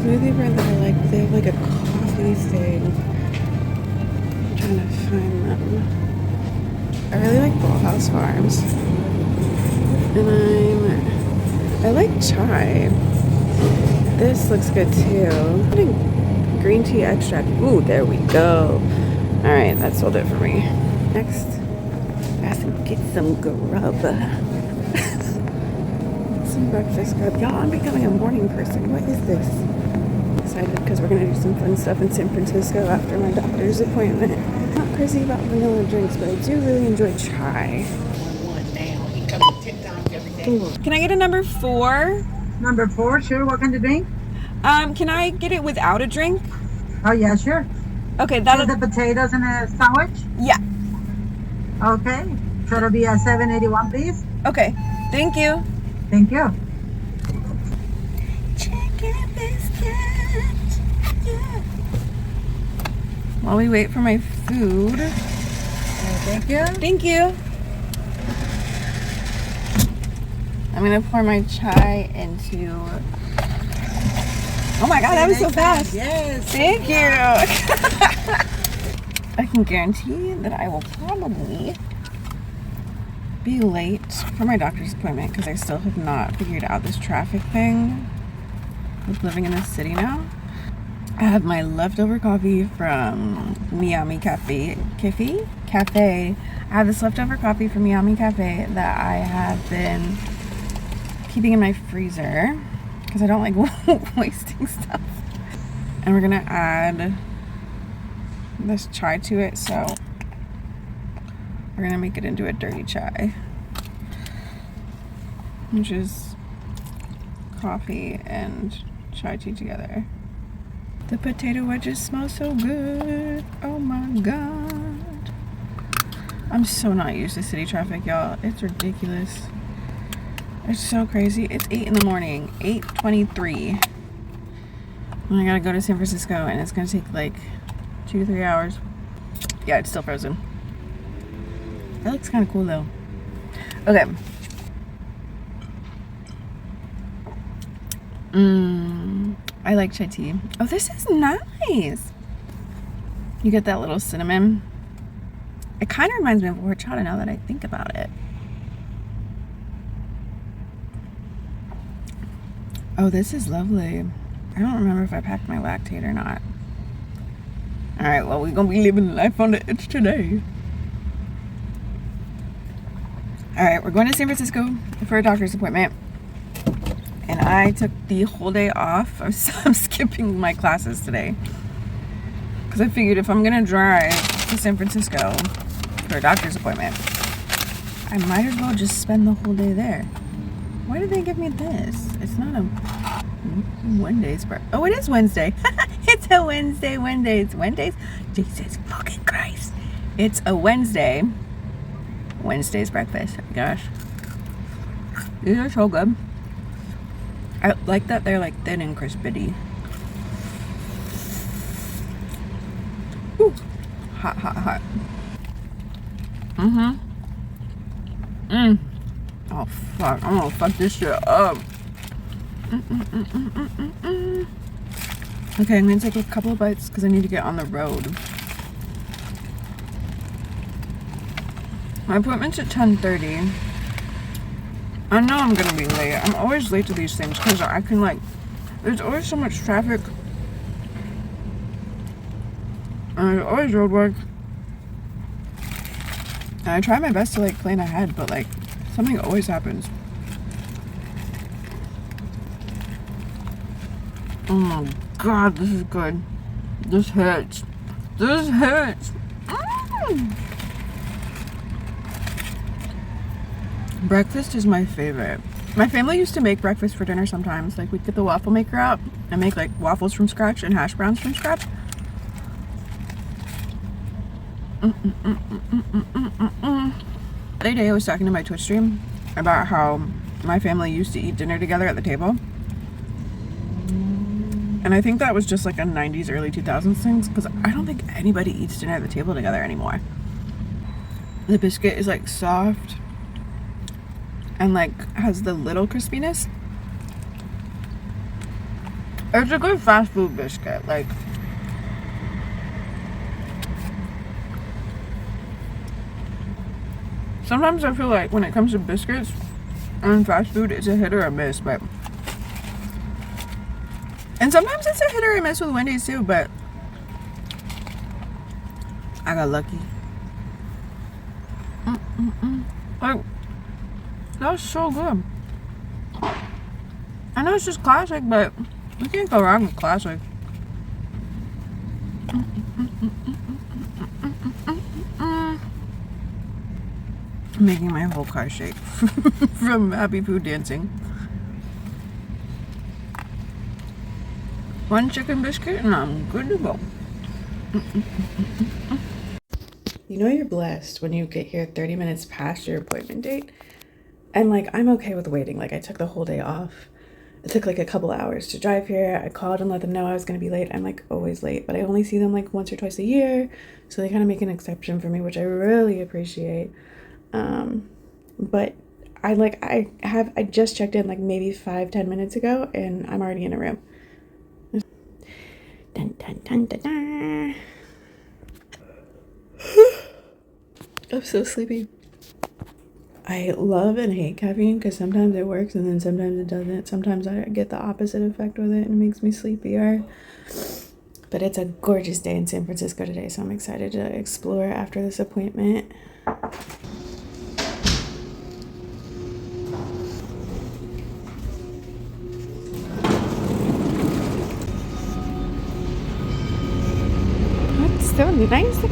smoothie bar that I like, they have like a coffee thing. I'm trying to find them. I really like Ball House Farms. And I like chai. This looks good too. I'm putting green tea extract. Ooh, there we go. All right, that sold it for me. Next, I have to get some grub. Some breakfast grub. Y'all, I'm becoming a morning person. What is this? Excited because we're gonna do some fun stuff in San Francisco after my doctor's appointment. I'm not crazy about vanilla drinks, but I do really enjoy chai. Can I get a number 4? Number 4, sure. What kind of drink? Can I get it without a drink? Oh yeah, sure. Okay, that'll. The potatoes in a sandwich? Yeah. Okay. So it'll be a $7.81, please. Okay. Thank you. Thank you. Chicken biscuit. Yeah. While we wait for my food. Thank you. Thank you. I'm gonna pour my chai into. Oh my god, that was so fast. Yes. Thank you. I can guarantee that I will probably be late for my doctor's appointment because I still have not figured out this traffic thing with living in the city now. I have my leftover coffee from Miami Cafe. I have this leftover coffee from Miami Cafe that I have been keeping in my freezer because I don't like wasting stuff. And we're gonna add this chai to it, so we're gonna make it into a dirty chai, which is coffee and chai tea together. The potato wedges smell so good. Oh my god. I'm so not used to city traffic, y'all. It's ridiculous. It's so crazy. It's 8 in the morning, 8:23. And I gotta go to San Francisco and it's gonna take like 2 to 3 hours. Yeah, it's still frozen. That looks kind of cool though. Okay. I like chai tea. Oh, this is nice. You get that little cinnamon. It kind of reminds me of horchata now that I think about it. Oh, this is lovely. I don't remember if I packed my Lactate or not. All right, well, we're gonna be living life on the edge today. All right, we're going to San Francisco for a doctor's appointment. And I took the whole day off. I'm skipping my classes today. Because I figured if I'm gonna drive to San Francisco for a doctor's appointment, I might as well just spend the whole day there. Why did they give me this? It's not a Wednesday's breakfast. Oh, it is Wednesday. It's a Wednesday. It's Wednesdays. Jesus fucking Christ. It's a Wednesday. Wednesday's breakfast. Oh my gosh. These are so good. I like that they're like thin and crispy. Ooh. Hot, hot, hot. Oh fuck, I'm gonna fuck this shit up. Okay, I'm gonna take a couple of bites because I need to get on the road. My appointment's at 10:30. I know I'm gonna be late. I'm always late to these things because I can like, there's always so much traffic. And there's always road work. And I try my best to like plan ahead, but like something always happens. Oh my god, this is good. This hurts. This hurts. Breakfast is my favorite. My family used to make breakfast for dinner sometimes. Like we'd get the waffle maker out and make like waffles from scratch and hash browns from scratch. The other day I was talking to my Twitch stream about how my family used to eat dinner together at the table. And I think that was just like a 90s, early 2000s things because I don't think anybody eats dinner at the table together anymore. The biscuit is like soft and like has the little crispiness. It's a good fast food biscuit. Like, sometimes I feel like when it comes to biscuits and fast food, it's a hit or a miss, but... And sometimes it's a hit or a miss with Wendy's too, but... I got lucky. Like, that was so good. I know it's just classic, but you can't go wrong with classic. I'm making my whole car shake from happy food dancing. One chicken biscuit and I'm good to go. You know you're blessed when you get here 30 minutes past your appointment date. And like, I'm okay with waiting. Like, I took the whole day off. It took like a couple hours to drive here. I called and let them know I was going to be late. I'm like always late, but I only see them like once or twice a year. So they kind of make an exception for me, which I really appreciate. But I just checked in like maybe 5-10 minutes ago and I'm already in a room. Dun, dun, dun, dun, dun. I'm so sleepy. I love and hate caffeine because sometimes it works and then sometimes it doesn't. Sometimes I get the opposite effect with it and it makes me sleepier. But it's a gorgeous day in San Francisco today, so I'm excited to explore after this appointment. That's so nice.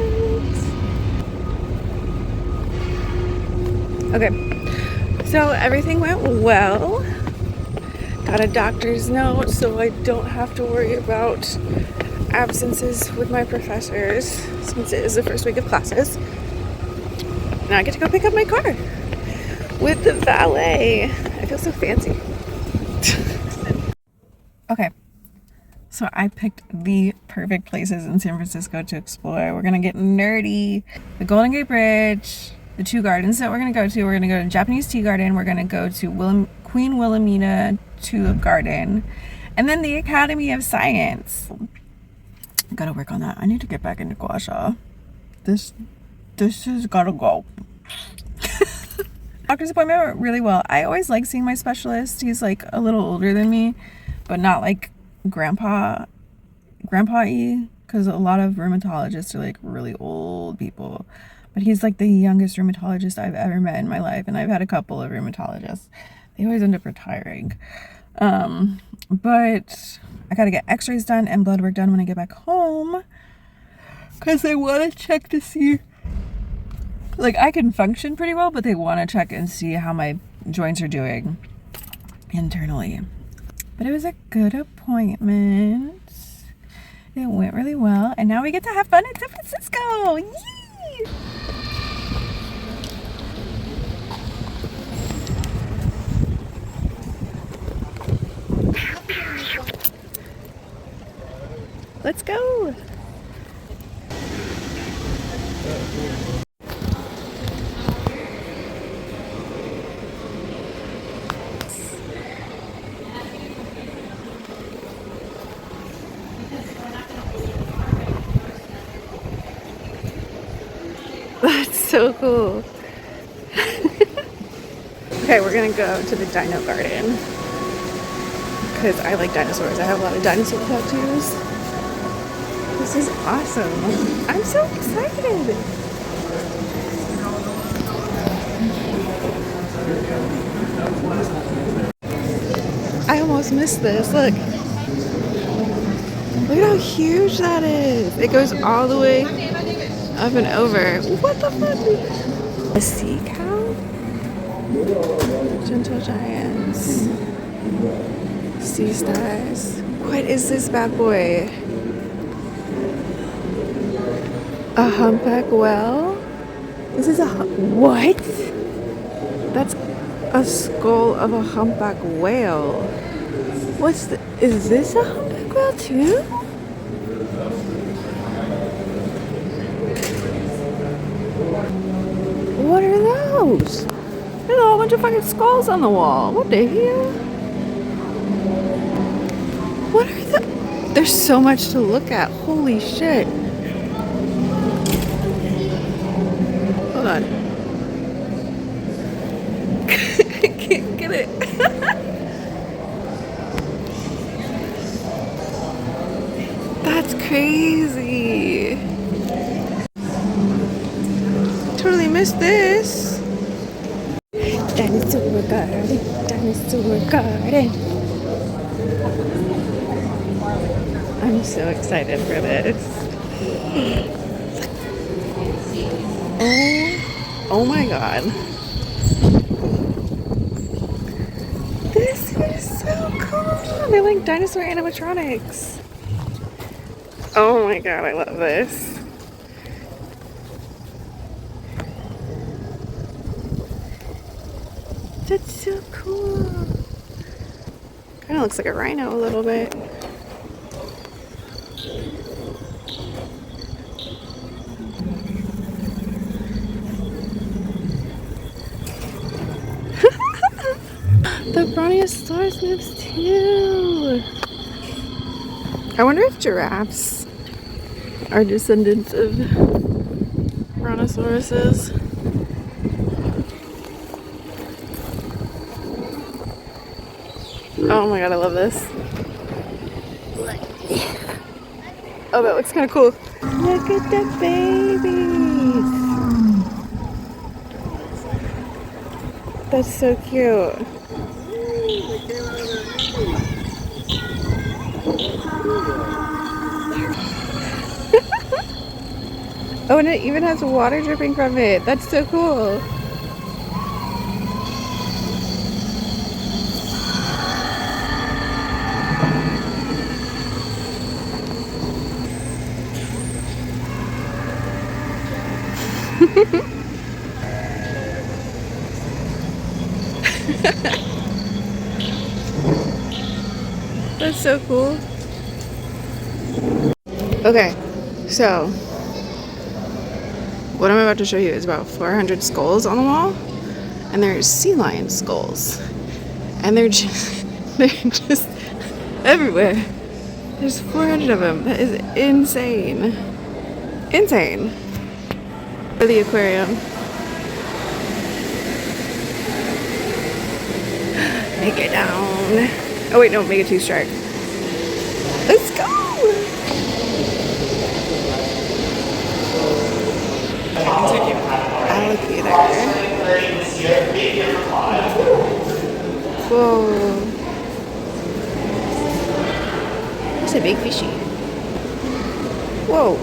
Okay, so everything went well. Got a doctor's note, so I don't have to worry about absences with my professors since it is the first week of classes. Now I get to go pick up my car with the valet. I feel so fancy. Okay, so I picked the perfect places in San Francisco to explore. We're gonna get nerdy. The Golden Gate Bridge, the 2 gardens that we're gonna go to. We're gonna go to Japanese Tea Garden. We're gonna go to Queen Wilhelmina Tulip Garden, and then the Academy of Science. Gotta work on that. I need to get back into gua sha. This has gotta go. Doctor's appointment went really well. I always like seeing my specialist. He's like a little older than me, but not like grandpa-y, because a lot of rheumatologists are like really old people. But he's like the youngest rheumatologist I've ever met in my life, and I've had a couple of rheumatologists. They always end up retiring. But I gotta get x-rays done and blood work done when I get back home, because they want to check to see, like, I can function pretty well, but they want to check and see how my joints are doing internally. But it was a good appointment. It went really well, and now we get to have fun in San Francisco. Yay! Let's go. That's so cool. Okay, we're gonna go to the Dino Garden because I like dinosaurs. I have a lot of dinosaur tattoos. This is awesome. I'm so excited. I almost missed this. Look. Look at how huge that is. It goes all the way up and over. What the fuck? A sea cow? Gentle giants. Sea stars. What is this bad boy? A humpback whale? This is what? That's a skull of a humpback whale. Is this a humpback whale too? What are those? There's a whole bunch of fucking skulls on the wall. What the hell? What are the... There's so much to look at. Holy shit. Hold on. I can't get it. That's crazy. Totally missed this. Dinosaur garden. Dinosaur garden. I'm so excited for this. Oh my god. This is so cool. They're like dinosaur animatronics. Oh my god, I love this. That's so cool. Kind of looks like a rhino a little bit. The brontosaurus moves too. I wonder if giraffes are descendants of brontosauruses. Oh my god, I love this. Oh, that looks kind of cool. Look at the babies. That's so cute. Oh, and it even has water dripping from it. That's so cool. That's so cool. Okay, so what I'm about to show you is about 400 skulls on the wall, and there's sea lion skulls, and they're just everywhere. There's 400 of them. That is insane. Insane. For the aquarium. Make it down. Oh wait, no, make it 2 strike. Let's go! Alligator. Whoa. That's a big fishy. Whoa.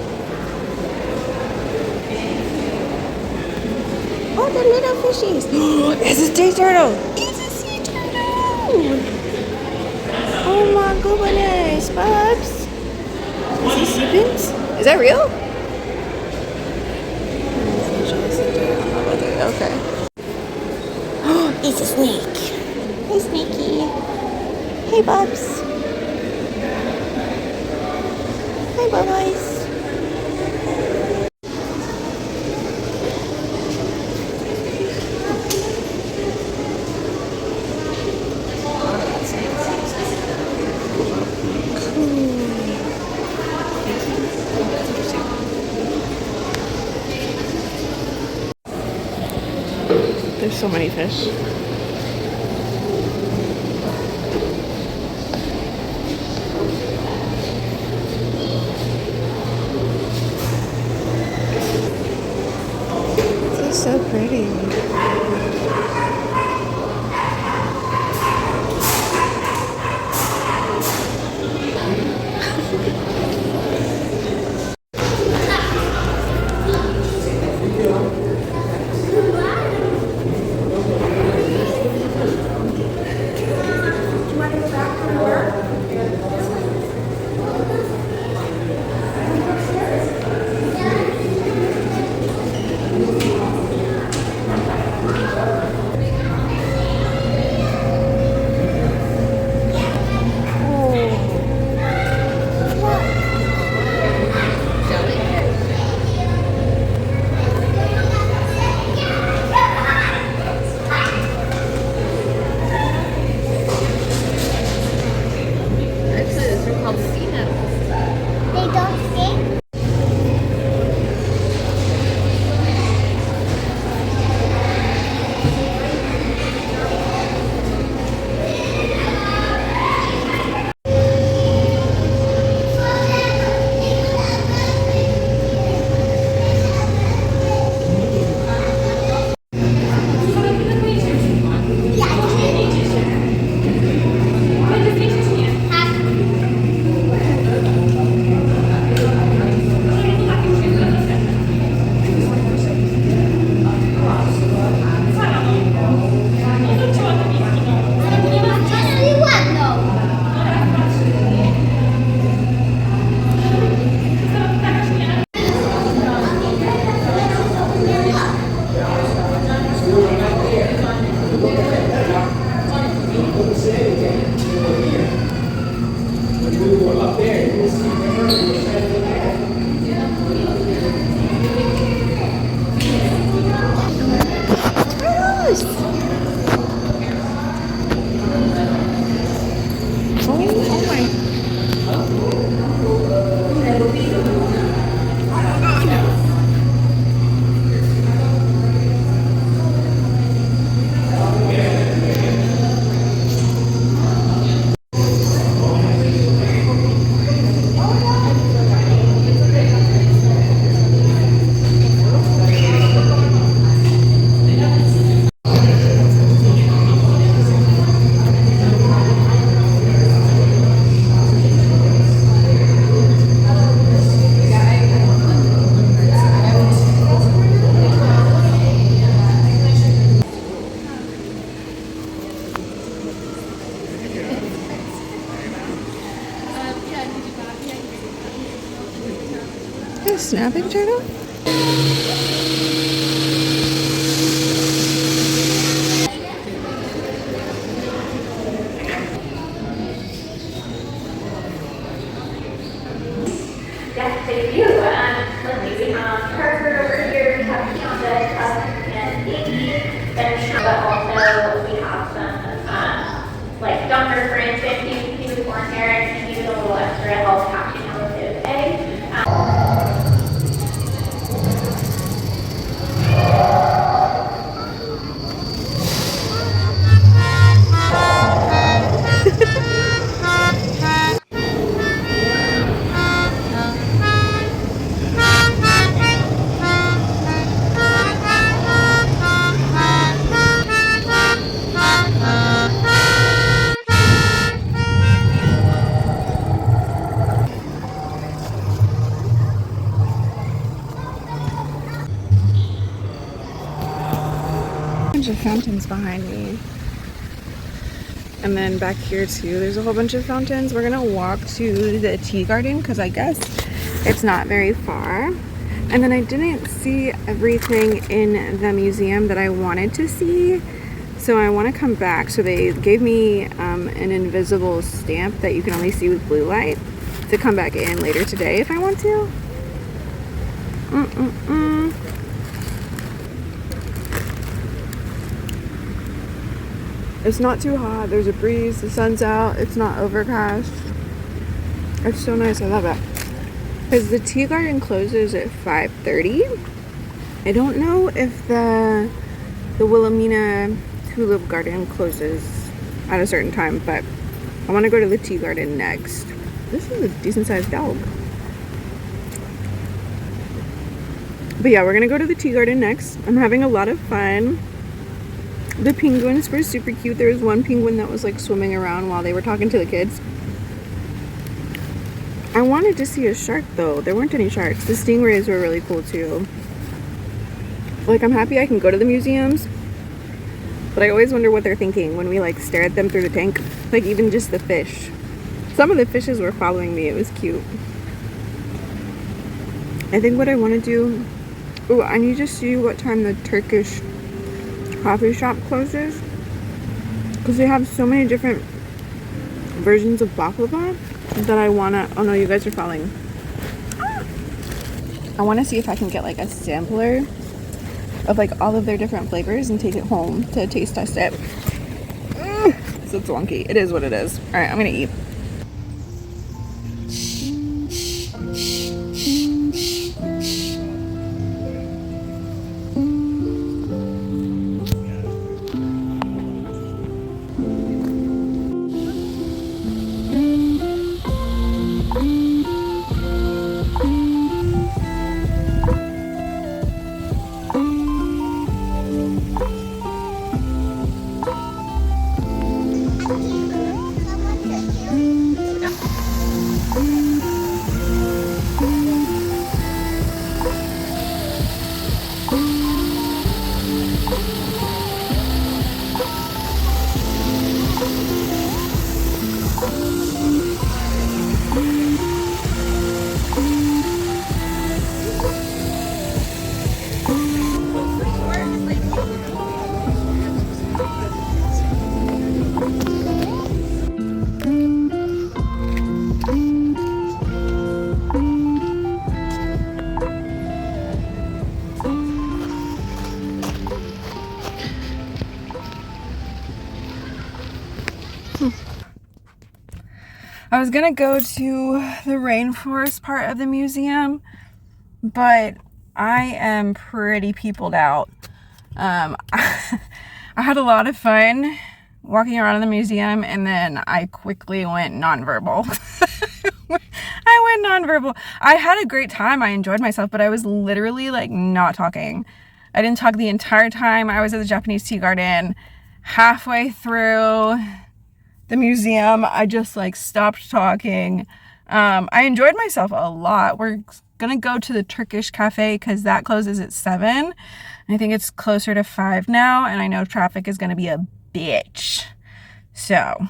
Oh, the little fishies. It's a sea turtle. It's a sea turtle. Oh my goodness, Bubs. Is he seepins? Is that real? Okay. Oh, it's a snake. Hey, Snaky. Hey, Bubs. Hi, Bubbles. There's so many fish. This is so pretty. are called sea nettles. They don't stink. A snapping turtle? Yes, they do. Lindsay, we have Harvard over here, we have Keonda, and Amy, but also we have some, like Dunker, for instance, he was born here, and he needed a little extra help hatching out of his egg. Bunch of fountains behind me, and then back here too there's a whole bunch of fountains. We're gonna walk to the tea garden because I guess it's not very far, and then I didn't see everything in the museum that I wanted to see, so I want to come back. So they gave me an invisible stamp that you can only see with blue light to come back in later today if I want to. It's not too hot, there's a breeze, the sun's out, it's not overcast. It's so nice, I love it. Because the tea garden closes at 5:30. I don't know if the Wilhelmina tulip garden closes at a certain time, but I want to go to the tea garden next. This is a decent sized dog. But yeah, we're gonna go to the tea garden next. I'm having a lot of fun. The penguins were super cute. There was one penguin that was like swimming around while they were talking to the kids. I wanted to see a shark though. There weren't any sharks. The stingrays were really cool too. Like, I'm happy I can go to the museums, but I always wonder what they're thinking when we like stare at them through the tank. Like, even just the fish. Some of the fishes were following me. It was cute. I think what I want to do... Oh, I need to see what time the Turkish coffee shop closes, because they have so many different versions of baklava that I want to... Oh no, you guys are falling. I want to see if I can get like a sampler of like all of their different flavors and take it home to taste test it. So it's wonky. It is what it is. All right, I'm gonna eat. I was gonna go to the rainforest part of the museum, but I am pretty peopled out. I had a lot of fun walking around in the museum, and then I quickly went nonverbal. I went nonverbal. I had a great time. I enjoyed myself, but I was literally like not talking. I didn't talk the entire time I was at the Japanese tea garden. Halfway through the museum, I just like stopped talking. I enjoyed myself a lot. We're gonna go to the Turkish cafe because that closes at 7. I think it's closer to 5 now, and I know traffic is gonna be a bitch. So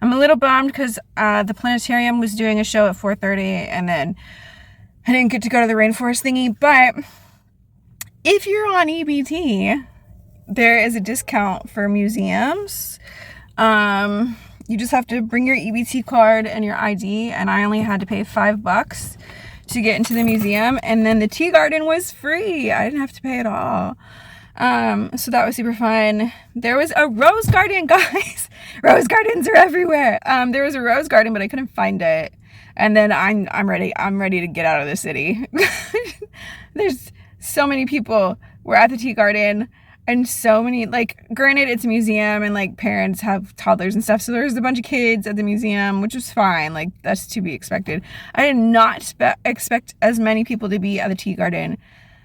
I'm a little bummed because the planetarium was doing a show at 4:30, and then I didn't get to go to the rainforest thingy. But if you're on EBT, there is a discount for museums. You just have to bring your EBT card and your ID, and I only had to pay $5 to get into the museum, and then the tea garden was free. I didn't have to pay at all. So that was super fun. There was a rose garden, guys. Rose gardens are everywhere. There was a rose garden, but I couldn't find it. And then I'm ready to get out of the city. There's so many people were at the tea garden, and so many, like, granted it's a museum and like parents have toddlers and stuff, so there's a bunch of kids at the museum, which was fine. Like, that's to be expected. I did not expect as many people to be at the tea garden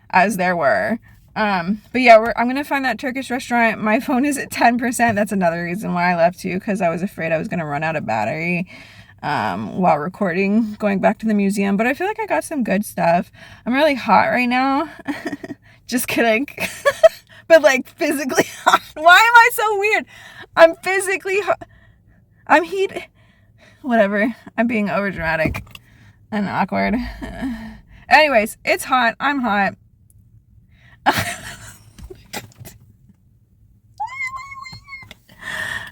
as there were. But yeah, I'm gonna find that Turkish restaurant. My phone is at 10%. That's another reason why I left too, because I was afraid I was gonna run out of battery while recording going back to the museum. But I feel like I got some good stuff. I'm really hot right now. Just kidding. But like physically hot. Why am I so weird? I'm physically hot. I'm heat. Whatever. I'm being overdramatic and awkward. Anyways, it's hot. I'm hot.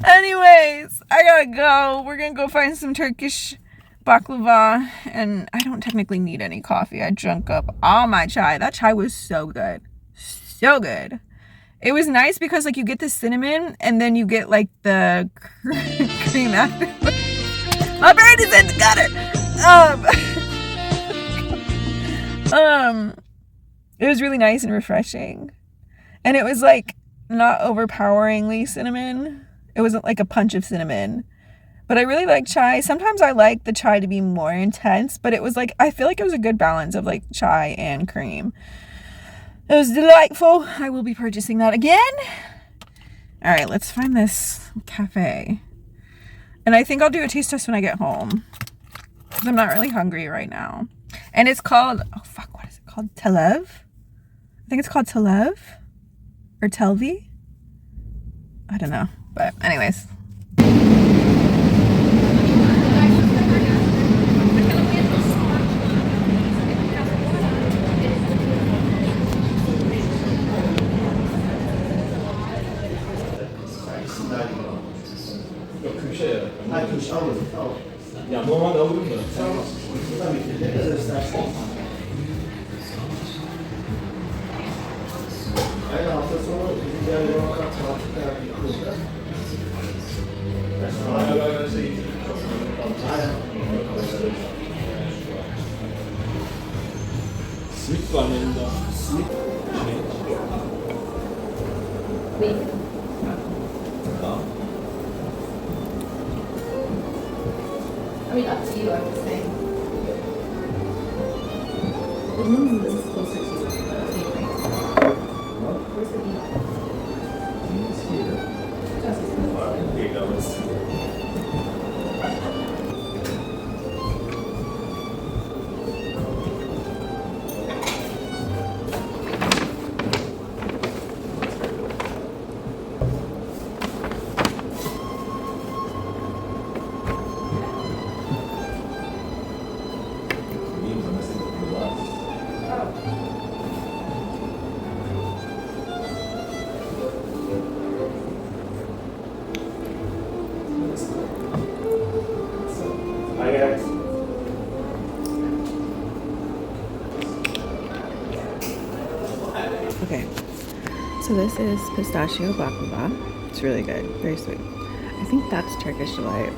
Anyways, I gotta go. We're gonna go find some Turkish baklava, and I don't technically need any coffee. I drank up all my chai. That chai was so good. So good. It was nice because like you get the cinnamon and then you get like the cream after. My brain is in the gutter. It was really nice and refreshing. And it was like not overpoweringly cinnamon. It wasn't like a punch of cinnamon. But I really like chai. Sometimes I like the chai to be more intense, but it was like, I feel like it was a good balance of like chai and cream. It was delightful. I will be purchasing that again. All right, let's find this cafe. And I think I'll do a taste test when I get home, because I'm not really hungry right now. And it's called, oh fuck, what is it called? Telev? I think it's called Telev or Telvi. I don't know, but anyways. Ya normalde alırım da. Tabii ki ne kadar istersen. Aynı hafta sonu bizim yerlere bakar tatiller yapıyorlar. Simit var yanında. Simit. Tamam. I mean, up to you, I'm just saying. As long as this is closer to the neighboring. Where's the beat? He's here. Just Here goes. Okay, so this is pistachio baklava. It's really good, very sweet. I think that's Turkish delight.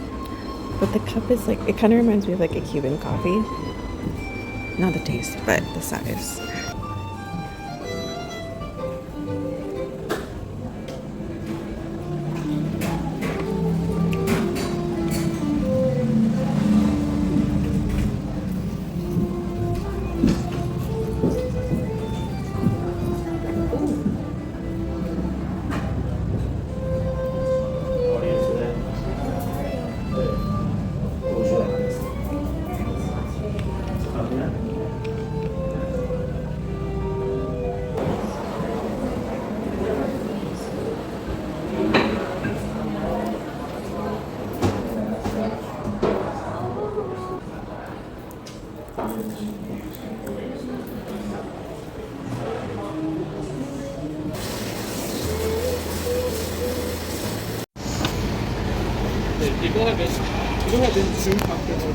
But the cup is like, it kind of reminds me of like a Cuban coffee. Not the taste, but the size. 이거 하면 지금 바뀌어서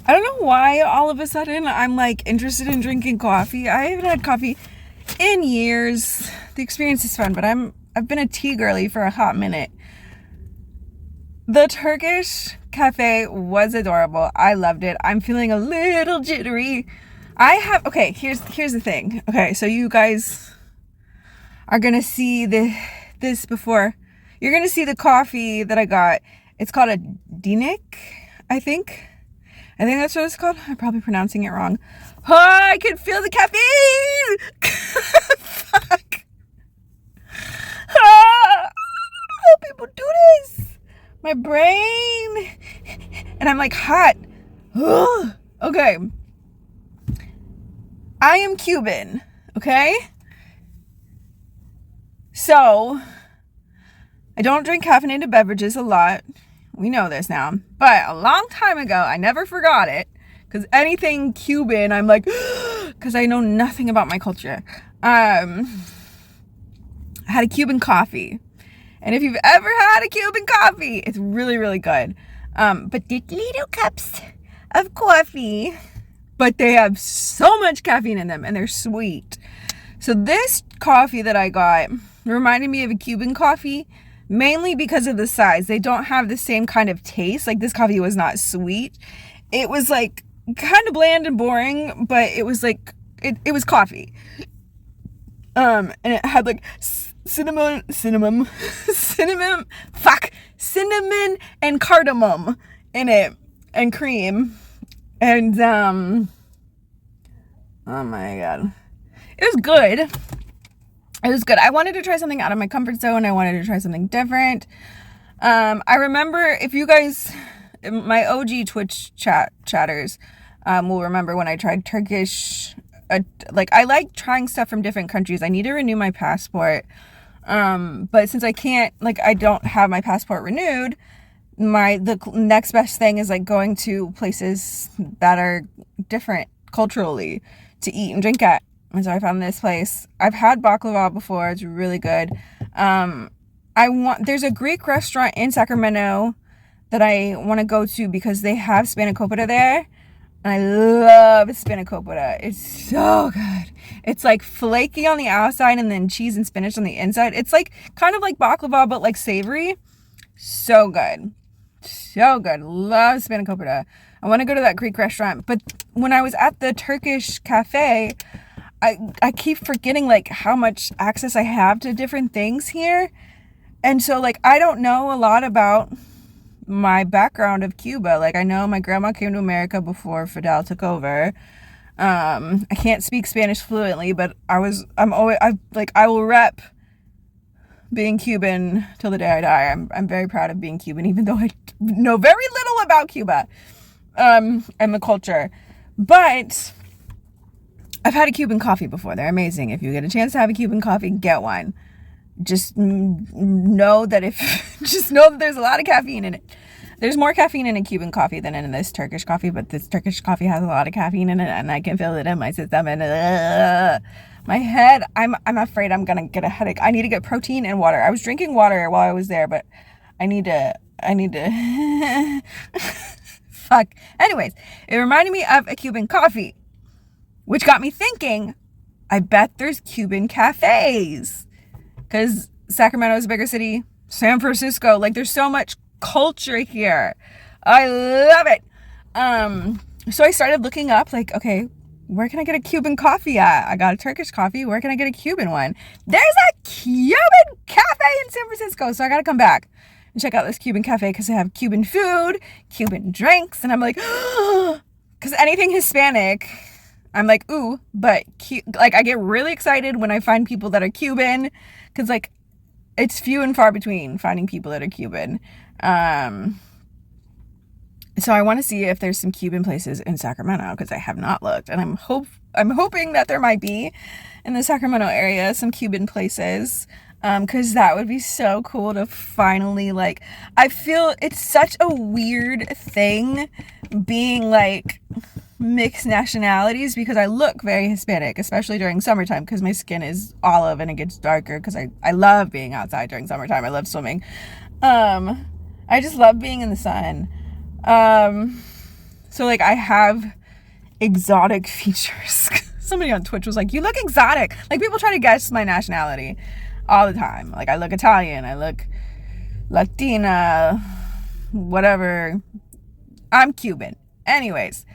I don't know why all of a sudden I'm like interested in drinking coffee. I haven't had coffee in years. The experience is fun, but I've been a tea girly for a hot minute. The Turkish cafe was adorable. I loved it. I'm feeling a little jittery. Okay, here's the thing. Okay, so you guys are gonna see this before. You're gonna see the coffee that I got. It's called a Dinik, I think that's what it's called. I'm probably pronouncing it wrong. Oh, I can feel the caffeine. Fuck. How people do this? My brain. And I'm like hot. Okay. I am Cuban. Okay. So I don't drink caffeinated beverages a lot. We know this now. But a long time ago, I never forgot it. Because anything Cuban, I'm like, because I know nothing about my culture. I had a Cuban coffee. And if you've ever had a Cuban coffee, it's really, really good. But they're little cups of coffee. But they have so much caffeine in them. And they're sweet. So this coffee that I got reminded me of a Cuban coffee. Mainly because of the size. They don't have the same kind of taste. Like this coffee was not sweet. It was like kind of bland and boring. But it was like, it was coffee. And it had like cinnamon and cardamom in it, and cream, and oh my god, it was good. I wanted to try something out of my comfort zone. I wanted to try something different. I remember, if you guys, my OG Twitch chatters will remember when I tried Turkish. Like, I like trying stuff from different countries. I need to renew my passport. But since I don't have my passport renewed, the next best thing is like going to places that are different culturally to eat and drink at. And so I found this place. I've had baklava before. It's really good. There's a Greek restaurant in Sacramento that I want to go to because they have spanakopita there. And I love spanakopita. It's so good. It's like flaky on the outside and then cheese and spinach on the inside. It's like kind of like baklava, but like savory. So good. So good. Love spanakopita. I want to go to that Greek restaurant. But when I was at the Turkish cafe, I keep forgetting like how much access I have to different things here. And so like I don't know a lot about my background of Cuba. Like I know my grandma came to America before Fidel took over. I can't speak Spanish fluently, but I will rep being Cuban till the day I die. I'm very proud of being Cuban, even though I know very little about Cuba and the culture. But I've had a Cuban coffee before. They're amazing. If you get a chance to have a Cuban coffee, get one. Just know that there's a lot of caffeine in it. There's more caffeine in a Cuban coffee than in this Turkish coffee, but this Turkish coffee has a lot of caffeine in it, and I can feel it in my system. And my head, I'm afraid I'm gonna get a headache. I need to get protein and water. I was drinking water while I was there, but I need to. Fuck. Anyways, it reminded me of a Cuban coffee. which got me thinking, I bet there's Cuban cafes. Because Sacramento is a bigger city. San Francisco, like there's so much culture here. I love it. So I started looking up, like, okay, where can I get a Cuban coffee at? I got a Turkish coffee. Where can I get a Cuban one? There's a Cuban cafe in San Francisco. So I got to come back and check out this Cuban cafe because they have Cuban food, Cuban drinks. And I'm like, because anything Hispanic, I'm like, ooh, but like I get really excited when I find people that are Cuban because like it's few and far between finding people that are Cuban. So I want to see if there's some Cuban places in Sacramento because I have not looked, and I'm hoping that there might be in the Sacramento area some Cuban places. Because that would be so cool to finally, like, I feel it's such a weird thing being like mixed nationalities because I look very Hispanic, especially during summertime because my skin is olive and it gets darker because I love being outside during summertime. I love swimming. I just love being in the sun. So like I have exotic features. Somebody on Twitch was like, you look exotic. Like people try to guess my nationality all the time. Like I look Italian, I look Latina, whatever. I'm Cuban. Anyways,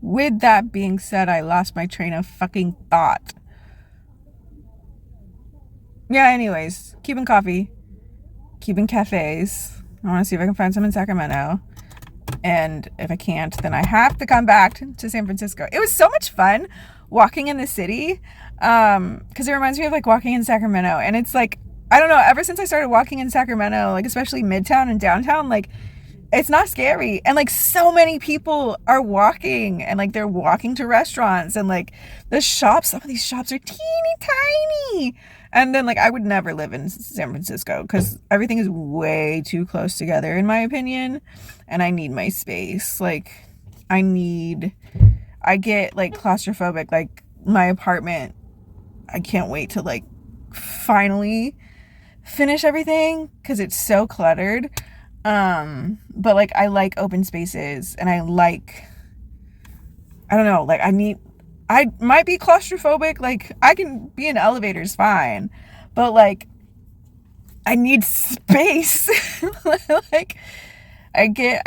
with that being said, I lost my train of fucking thought. Yeah, anyways, Cuban coffee, Cuban cafes. I want to see if I can find some in Sacramento. And if I can't, then I have to come back to San Francisco. It was so much fun walking in the city. Because it reminds me of like walking in Sacramento. And it's like, I don't know, ever since I started walking in Sacramento, like especially Midtown and downtown, like it's not scary. And like so many people are walking and like they're walking to restaurants and like the shops, some of these shops are teeny tiny. And then like I would never live in San Francisco because everything is way too close together in my opinion. And I need my space. Like I get like claustrophobic, like my apartment. I can't wait to like finally finish everything because it's so cluttered. But like I like open spaces and I don't know, like I might be claustrophobic. Like I can be in elevators fine, but like I need space. Like I get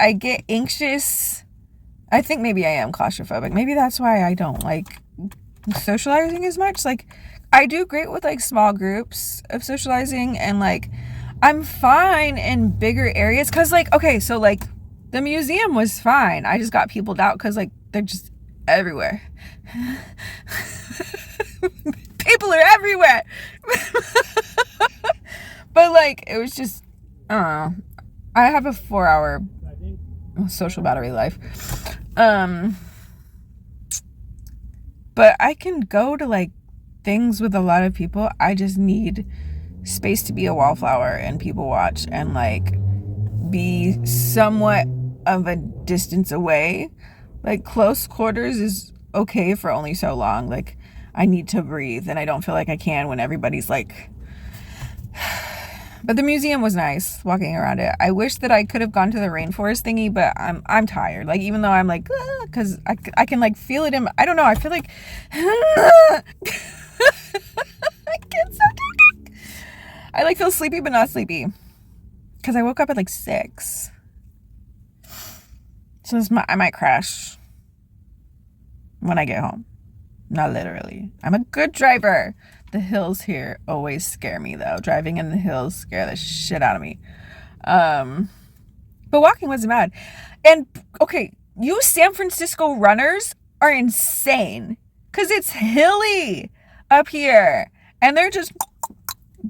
anxious. I think maybe I am claustrophobic. Maybe that's why I don't like socializing as much. Like I do great with like small groups of socializing and like I'm fine in bigger areas because like okay, so like the museum was fine. I just got peopled out because like they're just everywhere. People are everywhere. But like it was just I have a 4-hour social battery life. But I can go to like things with a lot of people. I just need space to be a wallflower and people watch and like be somewhat of a distance away. Like close quarters is okay for only so long. Like I need to breathe and I don't feel like I can when everybody's like but the museum was nice walking around it. I wish that I could have gone to the rainforest thingy, but I'm tired. Like even though I'm like because I can like feel it in I don't know, I feel like I get so tired. I like feel sleepy but not sleepy because I woke up at like 6. So I might crash when I get home. Not literally. I'm a good driver. The hills here always scare me though. Driving in the hills scare the shit out of me. But walking wasn't bad. And okay, you San Francisco runners are insane because it's hilly up here and they're just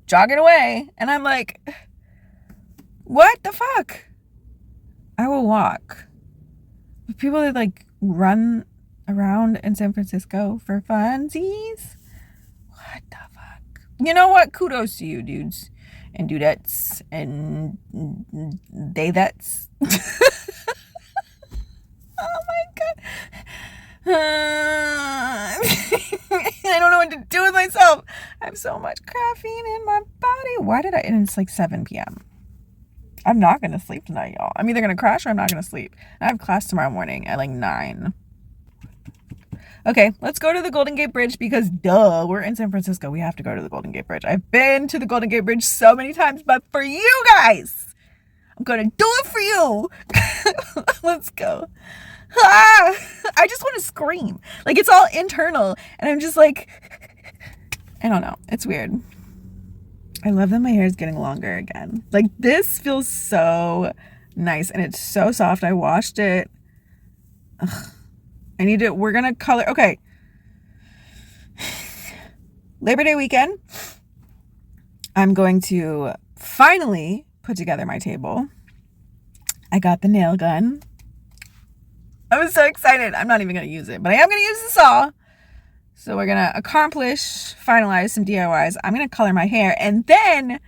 jogging away. And I'm like, what the fuck? I will walk. But people that like run around in San Francisco for funsies? What the fuck? You know what? Kudos to you, dudes and dudettes and they-that's. Oh my god. I don't know what to do with myself. I have so much caffeine in my body. Why did and it's like 7 p.m. I'm not going to sleep tonight, y'all. I'm either going to crash or I'm not going to sleep. I have class tomorrow morning at like 9. Okay, let's go to the Golden Gate Bridge because duh, we're in San Francisco. We have to go to the Golden Gate Bridge. I've been to the Golden Gate Bridge so many times, but for you guys, I'm gonna do it for you. Let's go. Ah, I just want to scream. Like, it's all internal, and I'm just like, I don't know. It's weird. I love that my hair is getting longer again. Like, this feels so nice, and it's so soft. I washed it. Ugh. We're gonna color, okay. Labor Day weekend, I'm going to finally put together my table. I got the nail gun. I was so excited. I'm not even gonna use it, but I am gonna use the saw. So we're gonna finalize some DIYs. I'm gonna color my hair, and then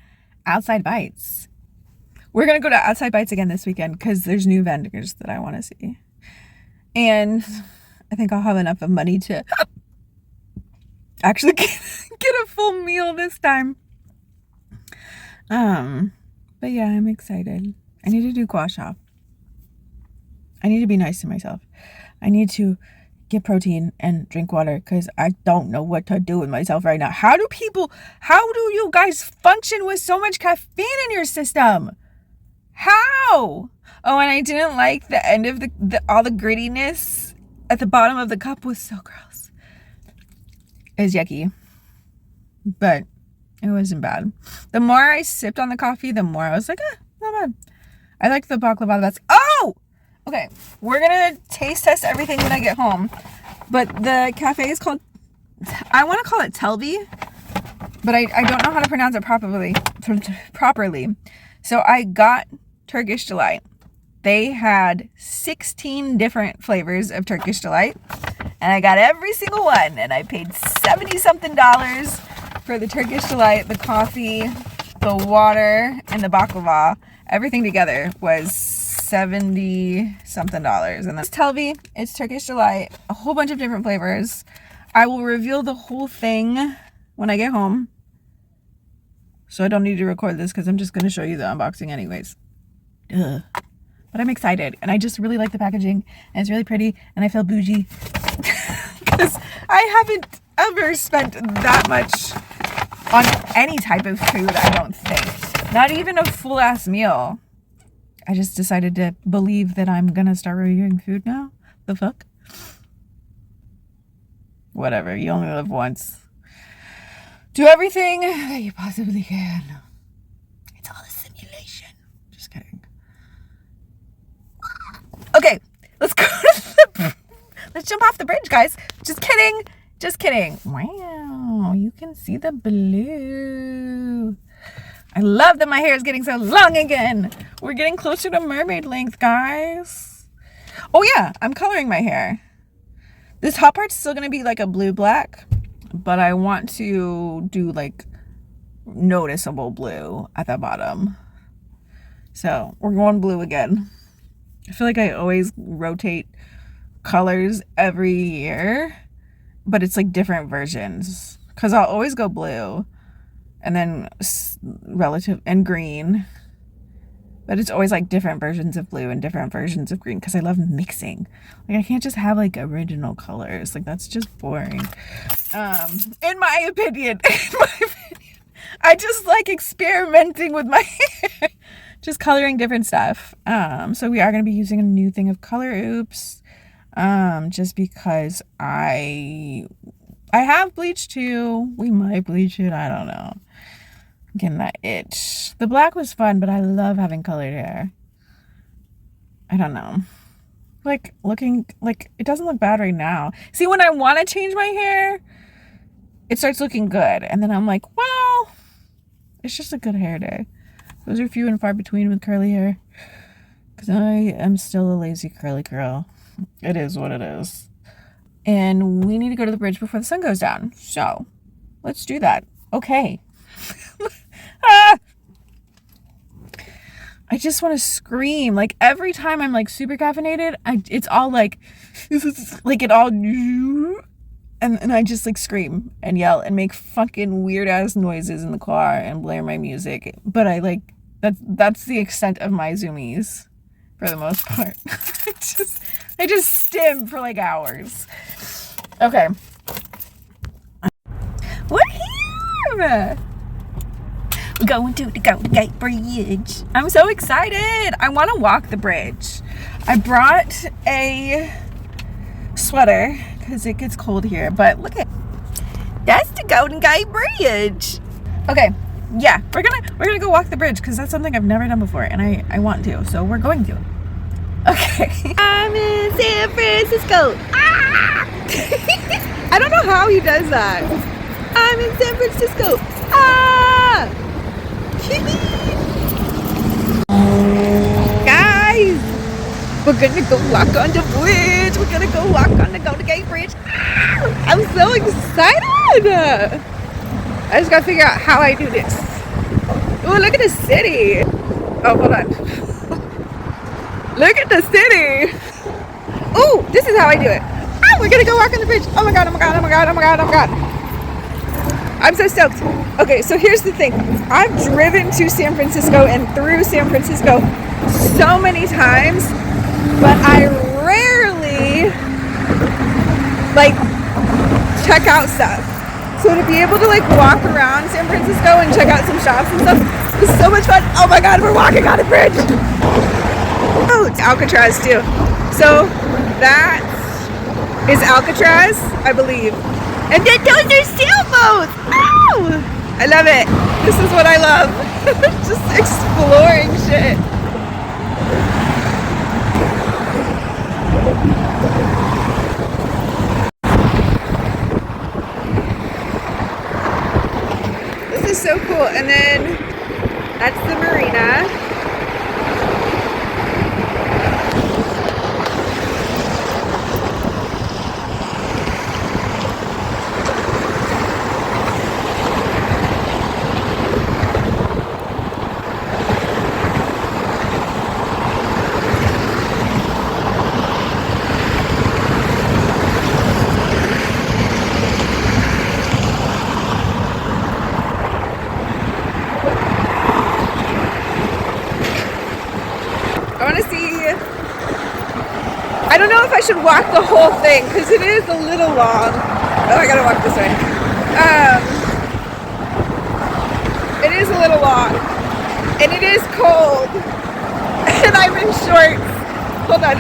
Outside Bites. We're gonna go to Outside Bites again this weekend because there's new vendors that I want to see. And I think I'll have enough of money to actually get a full meal this time. But yeah, I'm excited. I need to do gua sha. I need to be nice to myself. I need to get protein and drink water because I don't know what to do with myself right now. How do you guys function with so much caffeine in your system? How? Oh, and I didn't like the end of all the grittiness at the bottom of the cup was so gross. It was yucky, but it wasn't bad. The more I sipped on the coffee, the more I was like, not bad. I like the baklava best. Oh! Okay, we're gonna taste test everything when I get home. But the cafe is called, I want to call it Telvi, but I don't know how to pronounce it properly. So I got Turkish Delight. They had 16 different flavors of Turkish Delight, and I got every single one, and I paid $70-something for the Turkish Delight, the coffee, the water, and the baklava. Everything together was $70-something. And that's Telvi. It's Turkish Delight, a whole bunch of different flavors. I will reveal the whole thing when I get home, so I don't need to record this because I'm just going to show you the unboxing anyways. Ugh. But I'm excited, and I just really like the packaging, and it's really pretty, and I feel bougie because I haven't ever spent that much on any type of food, I don't think. Not even a full-ass meal. I just decided to believe that I'm gonna start reviewing food now. The fuck? Whatever, you only live once. Do everything that you possibly can. It's all a simulation. Just kidding. Okay, let's go to let's jump off the bridge, guys. Just kidding. Just kidding. Wow, you can see the blue. I love that my hair is getting so long again. We're getting closer to mermaid length, guys. Oh yeah, I'm coloring my hair. This top part's still gonna be like a blue-black, but I want to do like noticeable blue at the bottom. So we're going blue again. I feel like I always rotate colors every year, but it's like different versions because I'll always go blue and then relative and green, but it's always like different versions of blue and different versions of green because I love mixing. Like, I can't just have like original colors. Like, that's just boring. In my opinion, I just like experimenting with my hair. Just coloring different stuff. So we are going to be using a new thing of Color Oops. Just because I have bleach too. We might bleach it. I don't know. I'm getting that itch. The black was fun, but I love having colored hair. I don't know. Like, looking, like, it doesn't look bad right now. See, when I want to change my hair, it starts looking good. And then I'm like, well, it's just a good hair day. Those are few and far between with curly hair. Because I am still a lazy curly girl. It is what it is. And we need to go to the bridge before the sun goes down. So, let's do that. Okay. Ah! I just want to scream. Like, every time I'm, like, super caffeinated, it's all, like, it all... And I just, like, scream and yell and make fucking weird-ass noises in the car and blare my music. But I, like... That's the extent of my zoomies, for the most part. I just stim for, like, hours. Okay. We're here! We're going to the Golden Gate Bridge. I'm so excited. I want to walk the bridge. I brought a sweater because it gets cold here, but look at, that's the Golden Gate Bridge. Okay, yeah, we're gonna go walk the bridge because that's something I've never done before, and I want to, so we're going to. Okay. I'm in San Francisco. Ah! I don't know how he does that. I'm in San Francisco. Ah! Guys, we're gonna go walk on the bridge. We're gonna go walk on the Golden Gate Bridge. Ah! I'm so excited. I just gotta figure out how I do this. Oh, look at the city. Oh, hold on. Look at the city. Oh, this is how I do it. Oh, we're gonna go walk on the bridge. Oh my god, oh my god, oh my god, oh my god, oh my god. I'm so stoked. Okay, so here's the thing. I've driven to San Francisco and through San Francisco so many times, but I rarely like check out stuff. So to be able to like walk around San Francisco and check out some shops and stuff is so much fun. Oh my god, we're walking on a bridge. Oh, it's Alcatraz too. So that is Alcatraz, I believe. And then those are sailboats. Oh, I love it. This is what I love. Just exploring shit. This is so cool. And then that's the marina. I don't know if I should walk the whole thing because it is a little long. Oh, I gotta walk this way. It is a little long and it is cold and I'm in shorts. Hold on.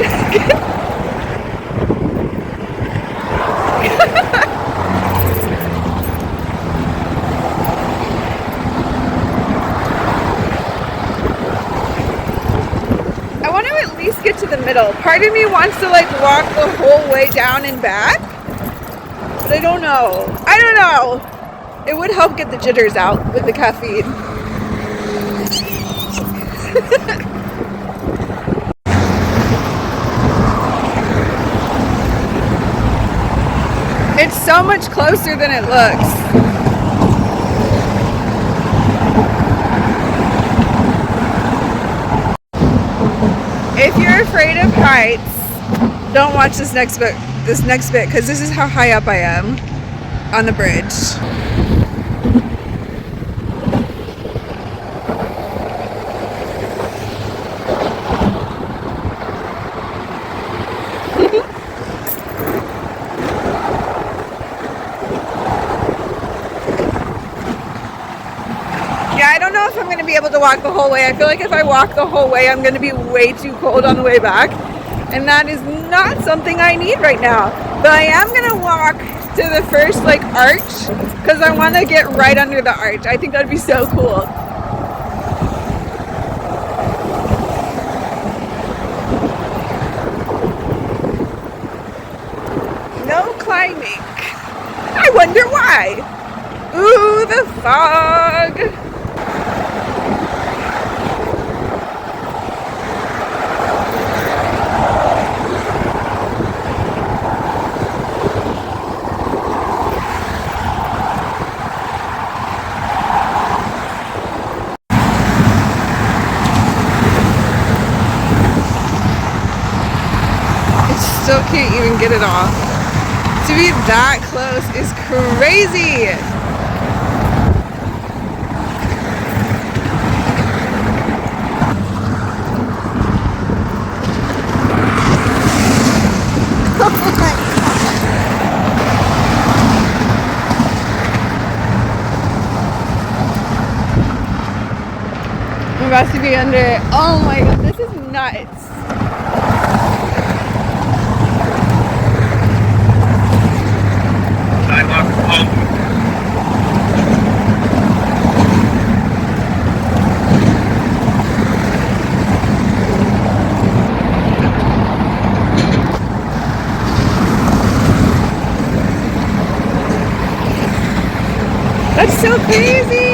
Get to the middle. Part of me wants to like walk the whole way down and back, but I don't know. I don't know. It would help get the jitters out with the caffeine. It's so much closer than it looks. If you're afraid of heights, don't watch this next bit because this is how high up I am on the bridge. I don't know if I'm going to be able to walk the whole way. I feel like if I walk the whole way, I'm going to be way too cold on the way back. And that is not something I need right now. But I am going to walk to the first like arch because I want to get right under the arch. I think that'd be so cool. No climbing. I wonder why. Ooh, the fog. Still can't even get it off. To be that close is crazy. about to be under it. Oh my god, this is nuts. That's so crazy!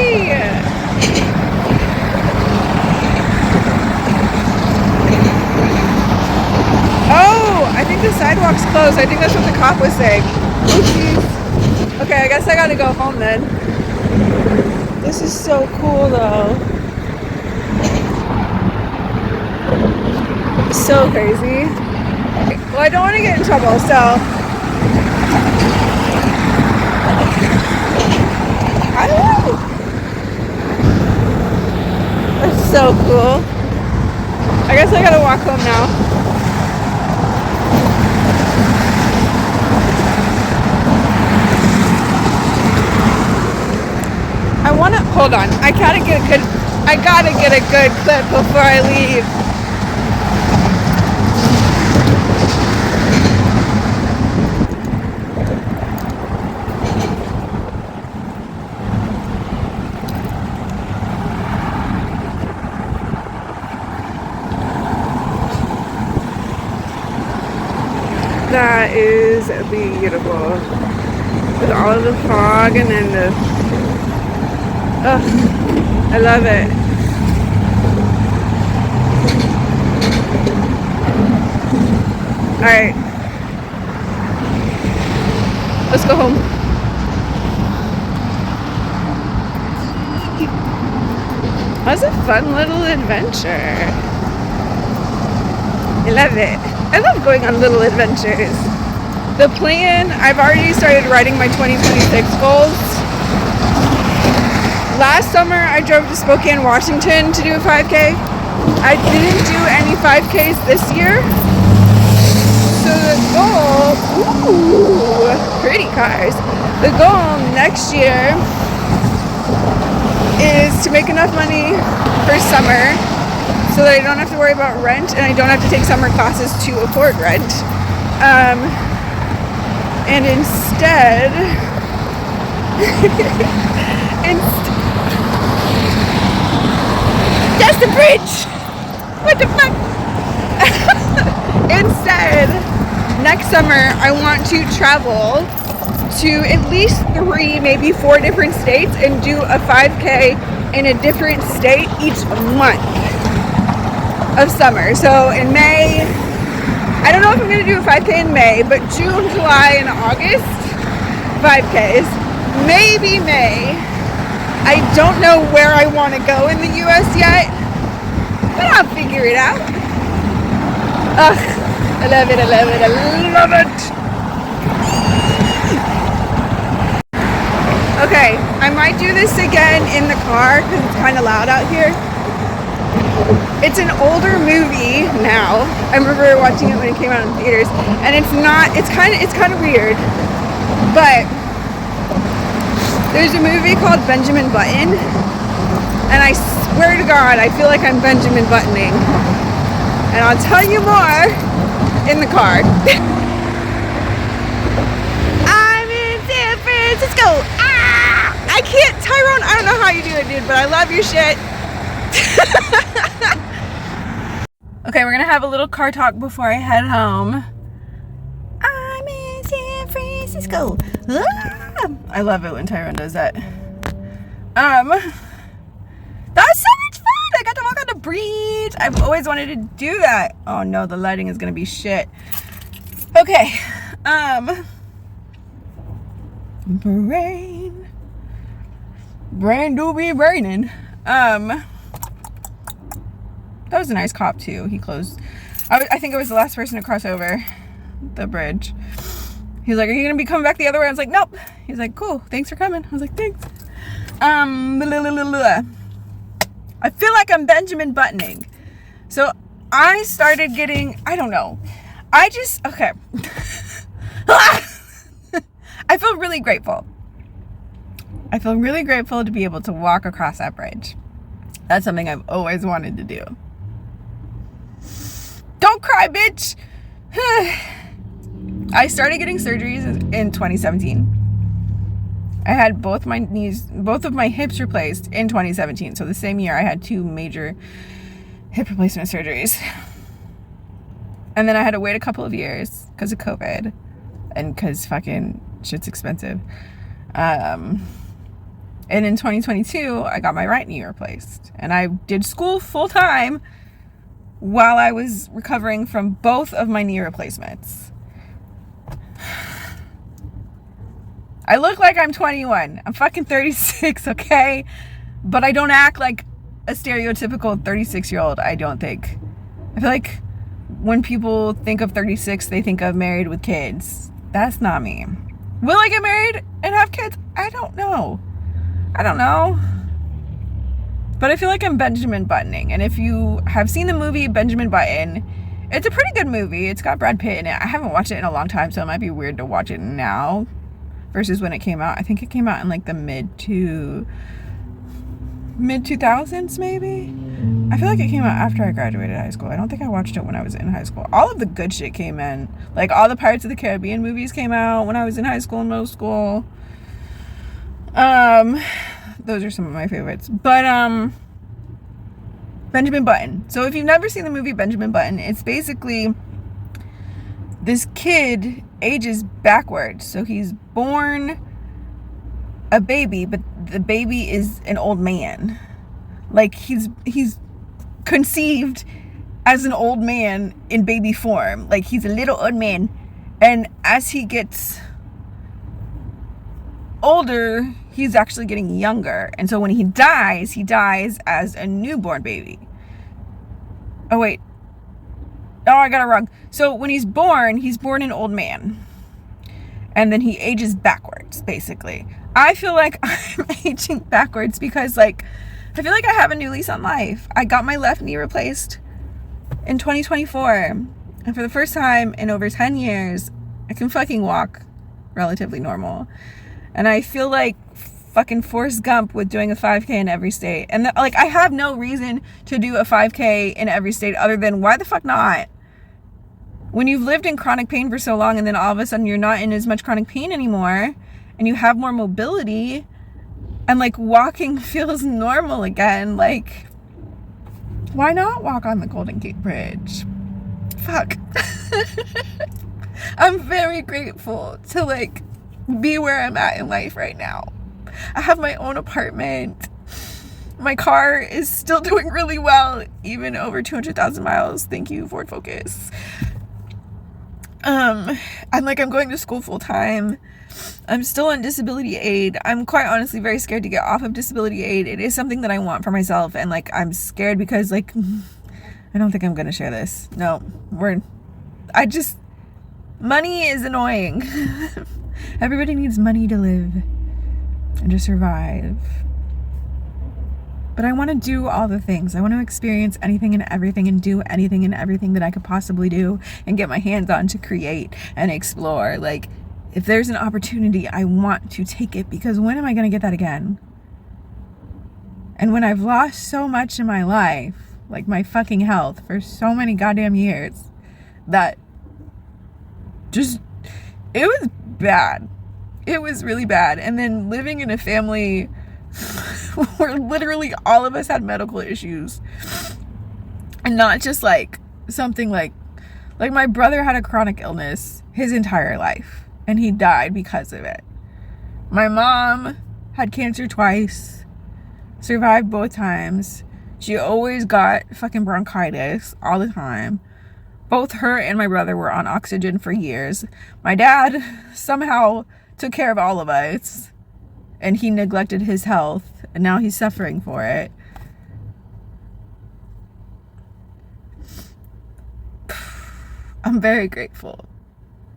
Oh, I think the sidewalk's closed. I think that's what the cop was saying. Oopsies. Okay, I guess I gotta go home then. This is so cool though. So crazy. Well, I don't want to get in trouble, so I don't know. That's so cool. I guess I gotta walk home now. I wanna hold on. I gotta get a good clip before I leave. That is beautiful. With all of the fog and then the... Oh, I love it. Alright. Let's go home. That was a fun little adventure. I love it. I love going on little adventures. The plan, I've already started writing my 2026 goals. Last summer, I drove to Spokane, Washington to do a 5K. I didn't do any 5Ks this year. So the goal, ooh, pretty cars. The goal next year is to make enough money for summer so that I don't have to worry about rent and I don't have to take summer classes to afford rent. And instead, that's the bridge! What the fuck? Instead, next summer, I want to travel to at least 3, maybe 4 different states and do a 5K in a different state each month of summer. So in May, I don't know if I'm going to do a 5K in May, but June, July, and August, 5Ks. Maybe May. I don't know where I want to go in the US yet, but I'll figure it out. Ugh, I love it, I love it, I love it. Okay, I might do this again in the car because it's kind of loud out here. It's an older movie now. I remember watching it when it came out in theaters, and it's kind of weird, but there's a movie called Benjamin Button, and I swear to God, I feel like I'm Benjamin Buttoning, and I'll tell you more in the car. I'm in San Francisco. Ah! I can't, Tyrone, I don't know how you do it, dude, but I love your shit. Okay, we're gonna have a little car talk before I head home. I'm in San Francisco. Ah! I love it when Tyrone does that. That was so much fun. I got to walk on the bridge. I've always wanted to do that. Oh no, the lighting is gonna be shit. Okay. Brain do be braining. That was a nice cop too. He closed. I think I was the last person to cross over the bridge. He's like, "Are you gonna be coming back the other way?" I was like, "Nope." He's like, "Cool, thanks for coming." I was like, "Thanks." I feel like I'm Benjamin Buttoning. So I started getting, I don't know. Okay. I feel really grateful. I feel really grateful to be able to walk across that bridge. That's something I've always wanted to do. Don't cry, bitch. I started getting surgeries in 2017. I had both of my hips replaced in 2017. So the same year I had 2 major hip replacement surgeries. And then I had to wait a couple of years because of COVID and because fucking shit's expensive. And in 2022, I got my right knee replaced. And I did school full time while I was recovering from both of my knee replacements. I look like I'm 21. I'm fucking 36, okay? But I don't act like a stereotypical 36-year-old, I don't think. I feel like when people think of 36, they think of married with kids. That's not me. Will I get married and have kids? I don't know. But I feel like I'm Benjamin Buttoning. And if you have seen the movie Benjamin Button, it's a pretty good movie. It's got Brad Pitt in it. I haven't watched it in a long time, so it might be weird to watch it now versus when it came out. I think it came out in like the mid 2000s maybe. I feel like it came out after I graduated high school. I don't think I watched it when I was in high school. All of the good shit came in. Like all the Pirates of the Caribbean movies came out when I was in high school and middle school. Those are some of my favorites. But Benjamin Button. So if you've never seen the movie Benjamin Button, it's basically this kid ages backwards. So he's born a baby, but the baby is an old man. Like he's conceived as an old man in baby form. Like he's a little old man, and as he gets older, he's actually getting younger. And so when he dies as a newborn baby. Oh wait, I got it wrong. So when he's born an old man, and then he ages backwards, basically. I feel like I'm aging backwards because like I feel like I have a new lease on life. I got my left knee replaced in 2024. And for the first time in over 10 years, I can fucking walk relatively normal. And I feel like fucking Forrest Gump with doing a 5K in every state. And like I have no reason to do a 5K in every state other than why the fuck not? When you've lived in chronic pain for so long and then all of a sudden you're not in as much chronic pain anymore and you have more mobility and like walking feels normal again, like why not walk on the Golden Gate Bridge? Fuck. I'm very grateful to like be where I'm at in life right now. I have my own apartment. My car is still doing really well, even over 200,000 miles. Thank you, Ford Focus. I'm going to school full time. I'm still on disability aid. I'm quite honestly very scared to get off of disability aid. It is something that I want for myself, and like I'm scared because like I don't think I'm gonna share this. No, money is annoying. Everybody needs money to live and to survive. But I want to do all the things. I want to experience anything and everything and do anything and everything that I could possibly do and get my hands on to create and explore. Like, if there's an opportunity, I want to take it, because when am I going to get that again? And when I've lost so much in my life, like my fucking health, for so many goddamn years, that just, it was bad. It was really bad. And then living in a family where literally all of us had medical issues, and not just like something like my brother had a chronic illness his entire life and he died because of it. My mom had cancer twice, survived both times. She always got fucking bronchitis all the time. Both her and my brother were on oxygen for years. My dad somehow took care of all of us, and he neglected his health, and now he's suffering for it. I'm very grateful.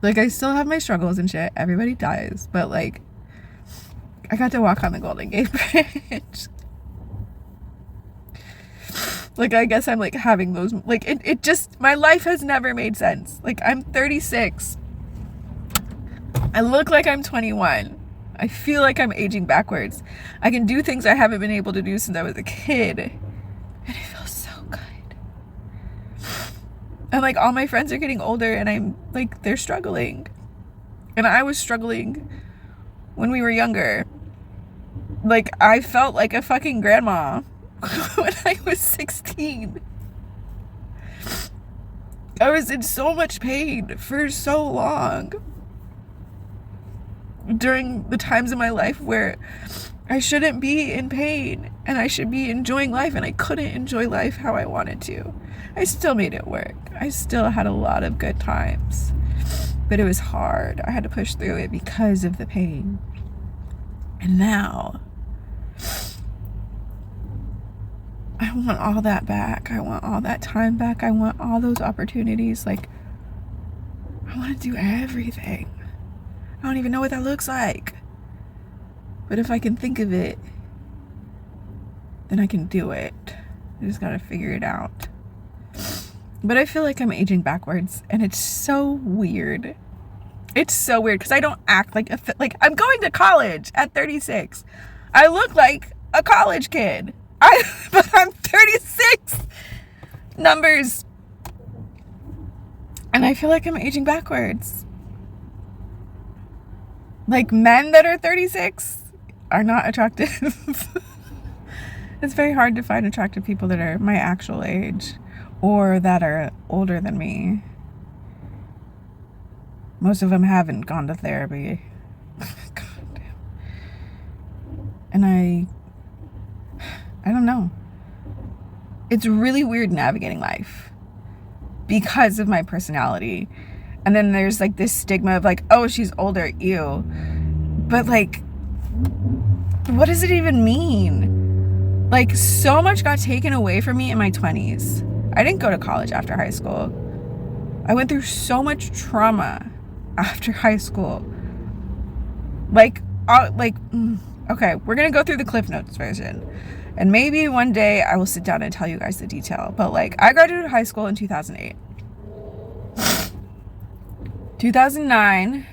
Like, I still have my struggles and shit. Everybody dies. But, like, I got to walk on the Golden Gate Bridge. Like, I guess I'm, like, having those... Like, it just... My life has never made sense. Like, I'm 36. I look like I'm 21. I feel like I'm aging backwards. I can do things I haven't been able to do since I was a kid. And it feels so good. And like all my friends are getting older and I'm like, they're struggling. And I was struggling when we were younger. Like I felt like a fucking grandma when I was 16. I was in so much pain for so long. During the times in my life where I shouldn't be in pain and I should be enjoying life, and I couldn't enjoy life how I wanted to. I still made it work. I still had a lot of good times, but it was hard. I had to push through it because of the pain. And now I want all that back. I want all that time back. I want all those opportunities. Like, I want to do everything. I don't even know what that looks like. But if I can think of it, then I can do it. I just gotta figure it out. But I feel like I'm aging backwards, and it's so weird. It's so weird because I don't act like I'm going to college at 36. I look like a college kid. But I'm 36. Numbers. And I feel like I'm aging backwards. Like men that are 36 are not attractive. It's very hard to find attractive people that are my actual age or that are older than me. Most of them haven't gone to therapy. God damn. And I don't know. It's really weird navigating life because of my personality. And then there's like this stigma of like, oh, she's older, ew. But like, what does it even mean? Like, so much got taken away from me in my 20s. I didn't go to college after high school. I went through so much trauma after high school. Okay, we're gonna go through the Cliff Notes version. And maybe one day I will sit down and tell you guys the detail. But like, I graduated high school in 2008. 2009,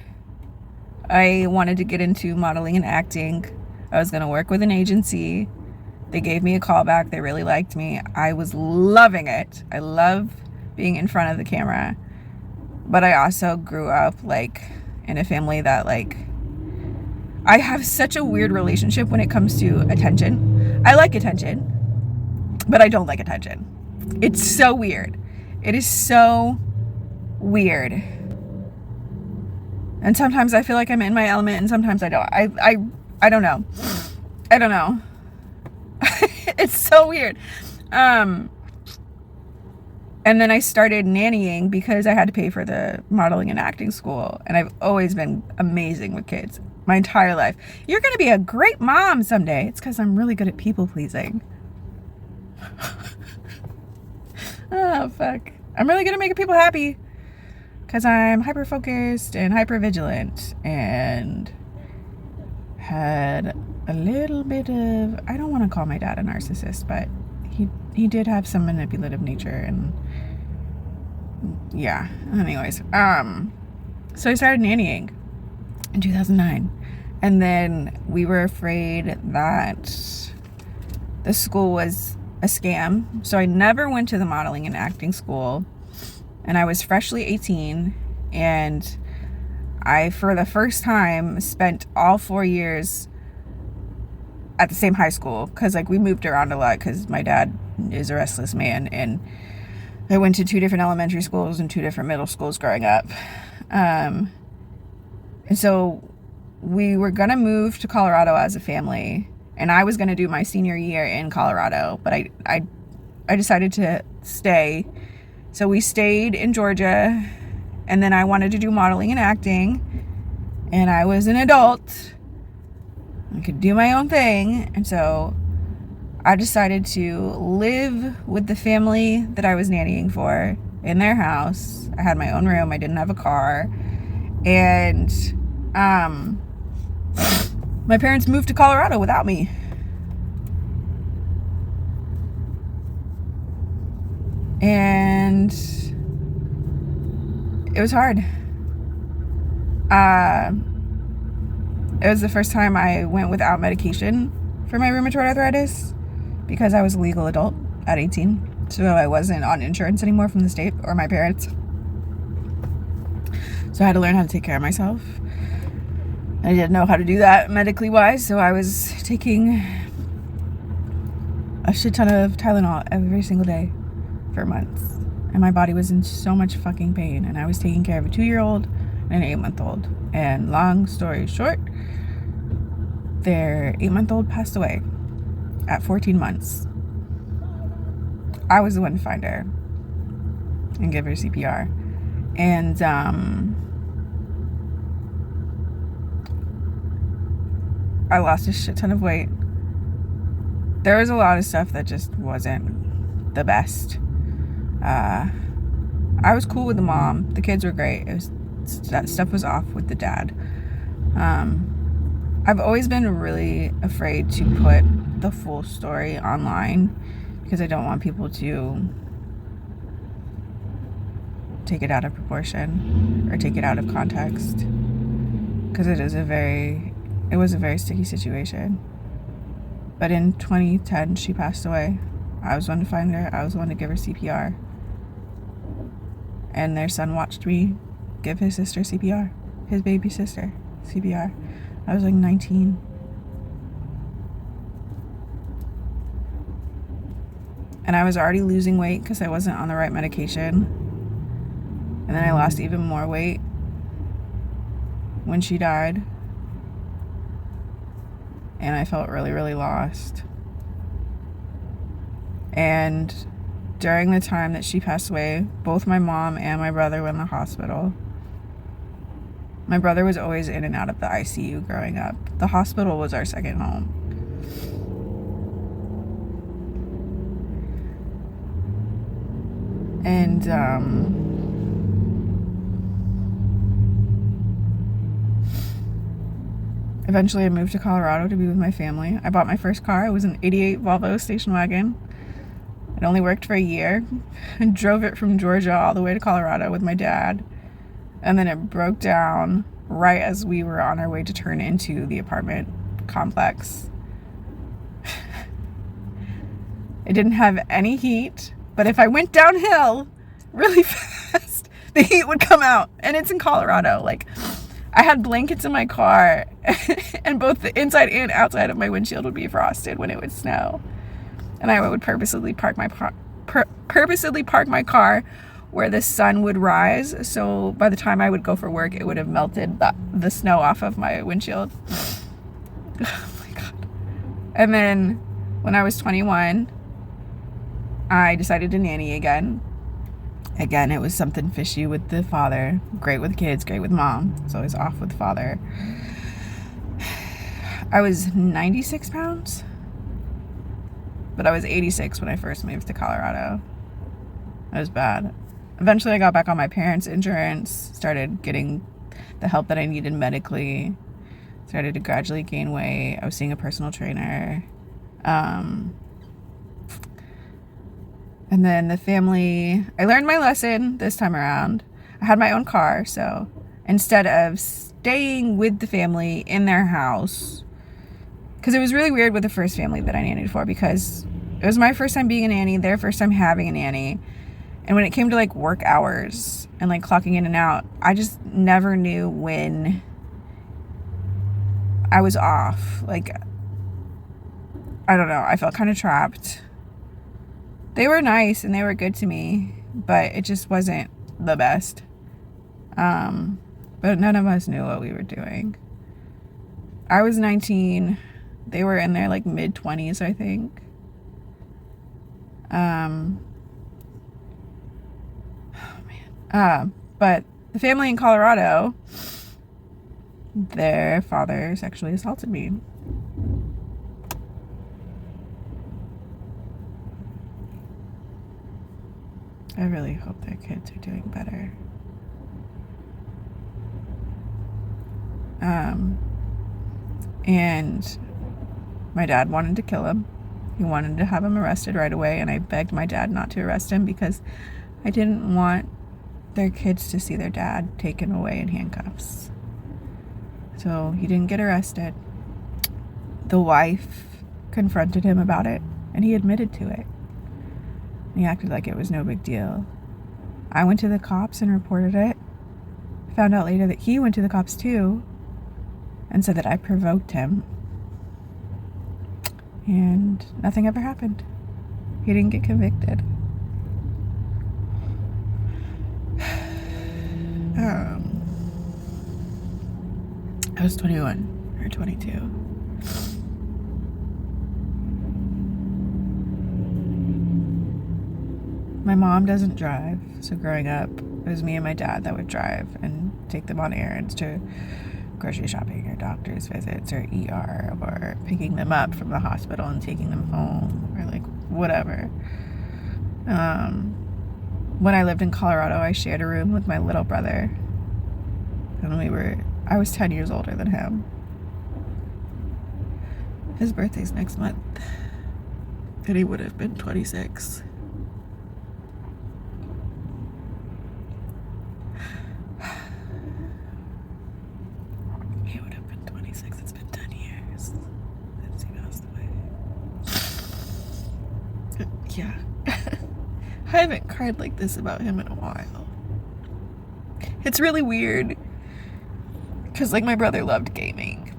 I wanted to get into modeling and acting. I was going to work with an agency. They gave me a call back. They really liked me. I was loving it. I love being in front of the camera. But I also grew up like in a family that like, I have such a weird relationship when it comes to attention. I like attention, but I don't like attention. It's so weird. It is so weird. And sometimes I feel like I'm in my element and sometimes I don't. I don't know. I don't know. It's so weird. And then I started nannying because I had to pay for the modeling and acting school. And I've always been amazing with kids my entire life. You're going to be a great mom someday. It's because I'm really good at people pleasing. Oh, fuck. I'm really good at making people happy. Because I'm hyper focused and hyper vigilant and had a little bit of, I don't want to call my dad a narcissist, but he did have some manipulative nature and yeah. Anyways, so I started nannying in 2009, and then we were afraid that the school was a scam, so I never went to the modeling and acting school. And I was freshly 18, and I, for the first time, spent all 4 years at the same high school. Because, like, we moved around a lot because my dad is a restless man. And I went to 2 different elementary schools and 2 different middle schools growing up. And so we were going to move to Colorado as a family. And I was going to do my senior year in Colorado. But I decided to stay. So we stayed in Georgia, and then I wanted to do modeling and acting, and I was an adult. I could do my own thing, and so I decided to live with the family that I was nannying for in their house. I had my own room. I didn't have a car, and my parents moved to Colorado without me. And it was hard. It was the first time I went without medication for my rheumatoid arthritis because I was a legal adult at 18. So I wasn't on insurance anymore from the state or my parents. So I had to learn how to take care of myself. I didn't know how to do that medically wise, so I was taking a shit ton of Tylenol every single day for months. And my body was in so much fucking pain. And I was taking care of a 2-year-old and an 8-month-old. And long story short, their 8-month-old passed away at 14 months. I was the one to find her and give her CPR. And I lost a shit ton of weight. There was a lot of stuff that just wasn't the best. I was cool with the mom. The kids were great. That stuff was off with the dad. I've always been really afraid to put the full story online because I don't want people to take it out of proportion or take it out of context, because it was a very sticky situation. But in 2010 she passed away. I was the one to find her. I was the one to give her CPR. And their son watched me give his sister CPR, his baby sister CPR. I was like 19. And I was already losing weight because I wasn't on the right medication. And then I lost even more weight when she died. And I felt really, really lost. And during the time that she passed away, both my mom and my brother were in the hospital. My brother was always in and out of the ICU growing up. The hospital was our second home. And eventually I moved to Colorado to be with my family. I bought my first car. It was an 88 Volvo station wagon. It only worked for a year. And drove it from Georgia all the way to Colorado with my dad. And then it broke down right as we were on our way to turn into the apartment complex. It didn't have any heat, but if I went downhill really fast, the heat would come out. And it's in Colorado. Like, I had blankets in my car, and both the inside and outside of my windshield would be frosted when it would snow. And I would purposely park my car where the sun would rise, so by the time I would go for work, it would have melted the snow off of my windshield. Oh my god. And then when I was 21, I decided to nanny again. Again, it was something fishy with the father. Great with kids, great with mom. So I was off with father. I was 96 pounds. But I was 86 when I first moved to Colorado. It was bad. Eventually I got back on my parents' insurance, started getting the help that I needed medically, started to gradually gain weight. I was seeing a personal trainer. And then the family, I learned my lesson this time around. I had my own car, so instead of staying with the family in their house, because it was really weird with the first family that I nannied for, because it was my first time being a nanny, their first time having a nanny. And when it came to like work hours and like clocking in and out, I just never knew when I was off. Like, I don't know. I felt kind of trapped. They were nice and they were good to me, but it just wasn't the best. But none of us knew what we were doing. I was 19. They were in their like mid-20s, I think. But the family in Colorado, their father sexually assaulted me. I really hope their kids are doing better. And my dad wanted to kill him. He wanted to have him arrested right away, and I begged my dad not to arrest him because I didn't want their kids to see their dad taken away in handcuffs. So he didn't get arrested. The wife confronted him about it, and he admitted to it. He acted like it was no big deal. I went to the cops and reported it. Found out later that he went to the cops too and said that I provoked him. And nothing ever happened. He didn't get convicted. I was 21 or 22. My mom doesn't drive, so growing up, it was me and my dad that would drive and take them on errands to grocery shopping or doctor's visits or ER or picking them up from the hospital and taking them home or like whatever. When I lived in Colorado, I shared a room with my little brother, and I was 10 years older than him. His birthday's next month, and he would have been 26. He would have been 26. It's been 10 years since he passed away. Yeah. I haven't cried like this about him in a while. It's really weird. Because, like, my brother loved gaming.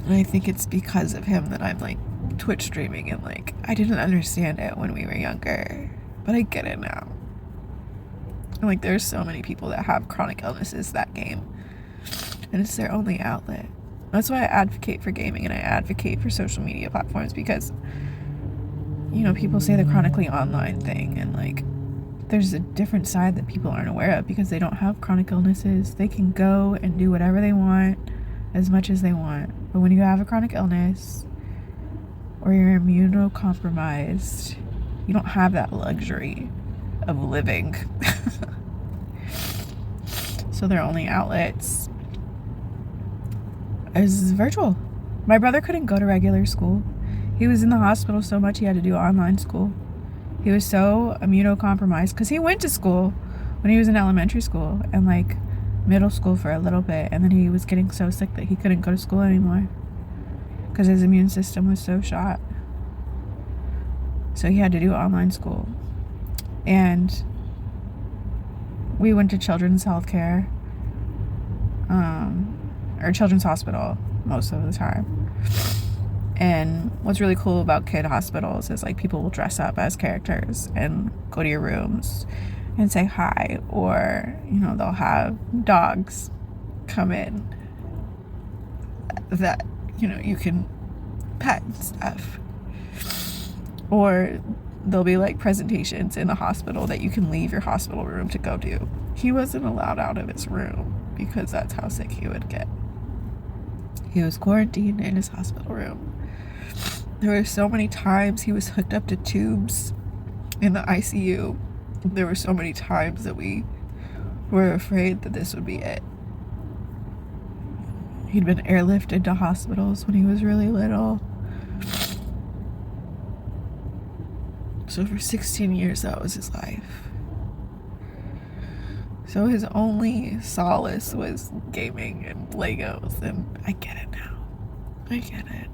And I think it's because of him that I'm, like, Twitch streaming. And, like, I didn't understand it when we were younger. But I get it now. And, like, there's so many people that have chronic illnesses that game. And it's their only outlet. That's why I advocate for gaming and I advocate for social media platforms. Because, you know, people say the chronically online thing. And, like, there's a different side that people aren't aware of because they don't have chronic illnesses. They can go and do whatever they want as much as they want. But when you have a chronic illness or you're immunocompromised, you don't have that luxury of living. So their only outlets is virtual. My brother couldn't go to regular school. He was in the hospital so much he had to do online school. He was so immunocompromised because he went to school when he was in elementary school and like middle school for a little bit, and then he was getting so sick that he couldn't go to school anymore because his immune system was so shot. So he had to do online school. And we went to children's healthcare, or children's hospital most of the time. And what's really cool about kid hospitals is like people will dress up as characters and go to your rooms and say hi, or, you know, they'll have dogs come in that, you know, you can pet and stuff. Or there'll be like presentations in the hospital that you can leave your hospital room to go do. He wasn't allowed out of his room because that's how sick he would get. He was quarantined in his hospital room. There were so many times he was hooked up to tubes in the ICU. There were so many times that we were afraid that this would be it. He'd been airlifted to hospitals when he was really little. So for 16 years, that was his life. So his only solace was gaming and Legos, and I get it now. I get it.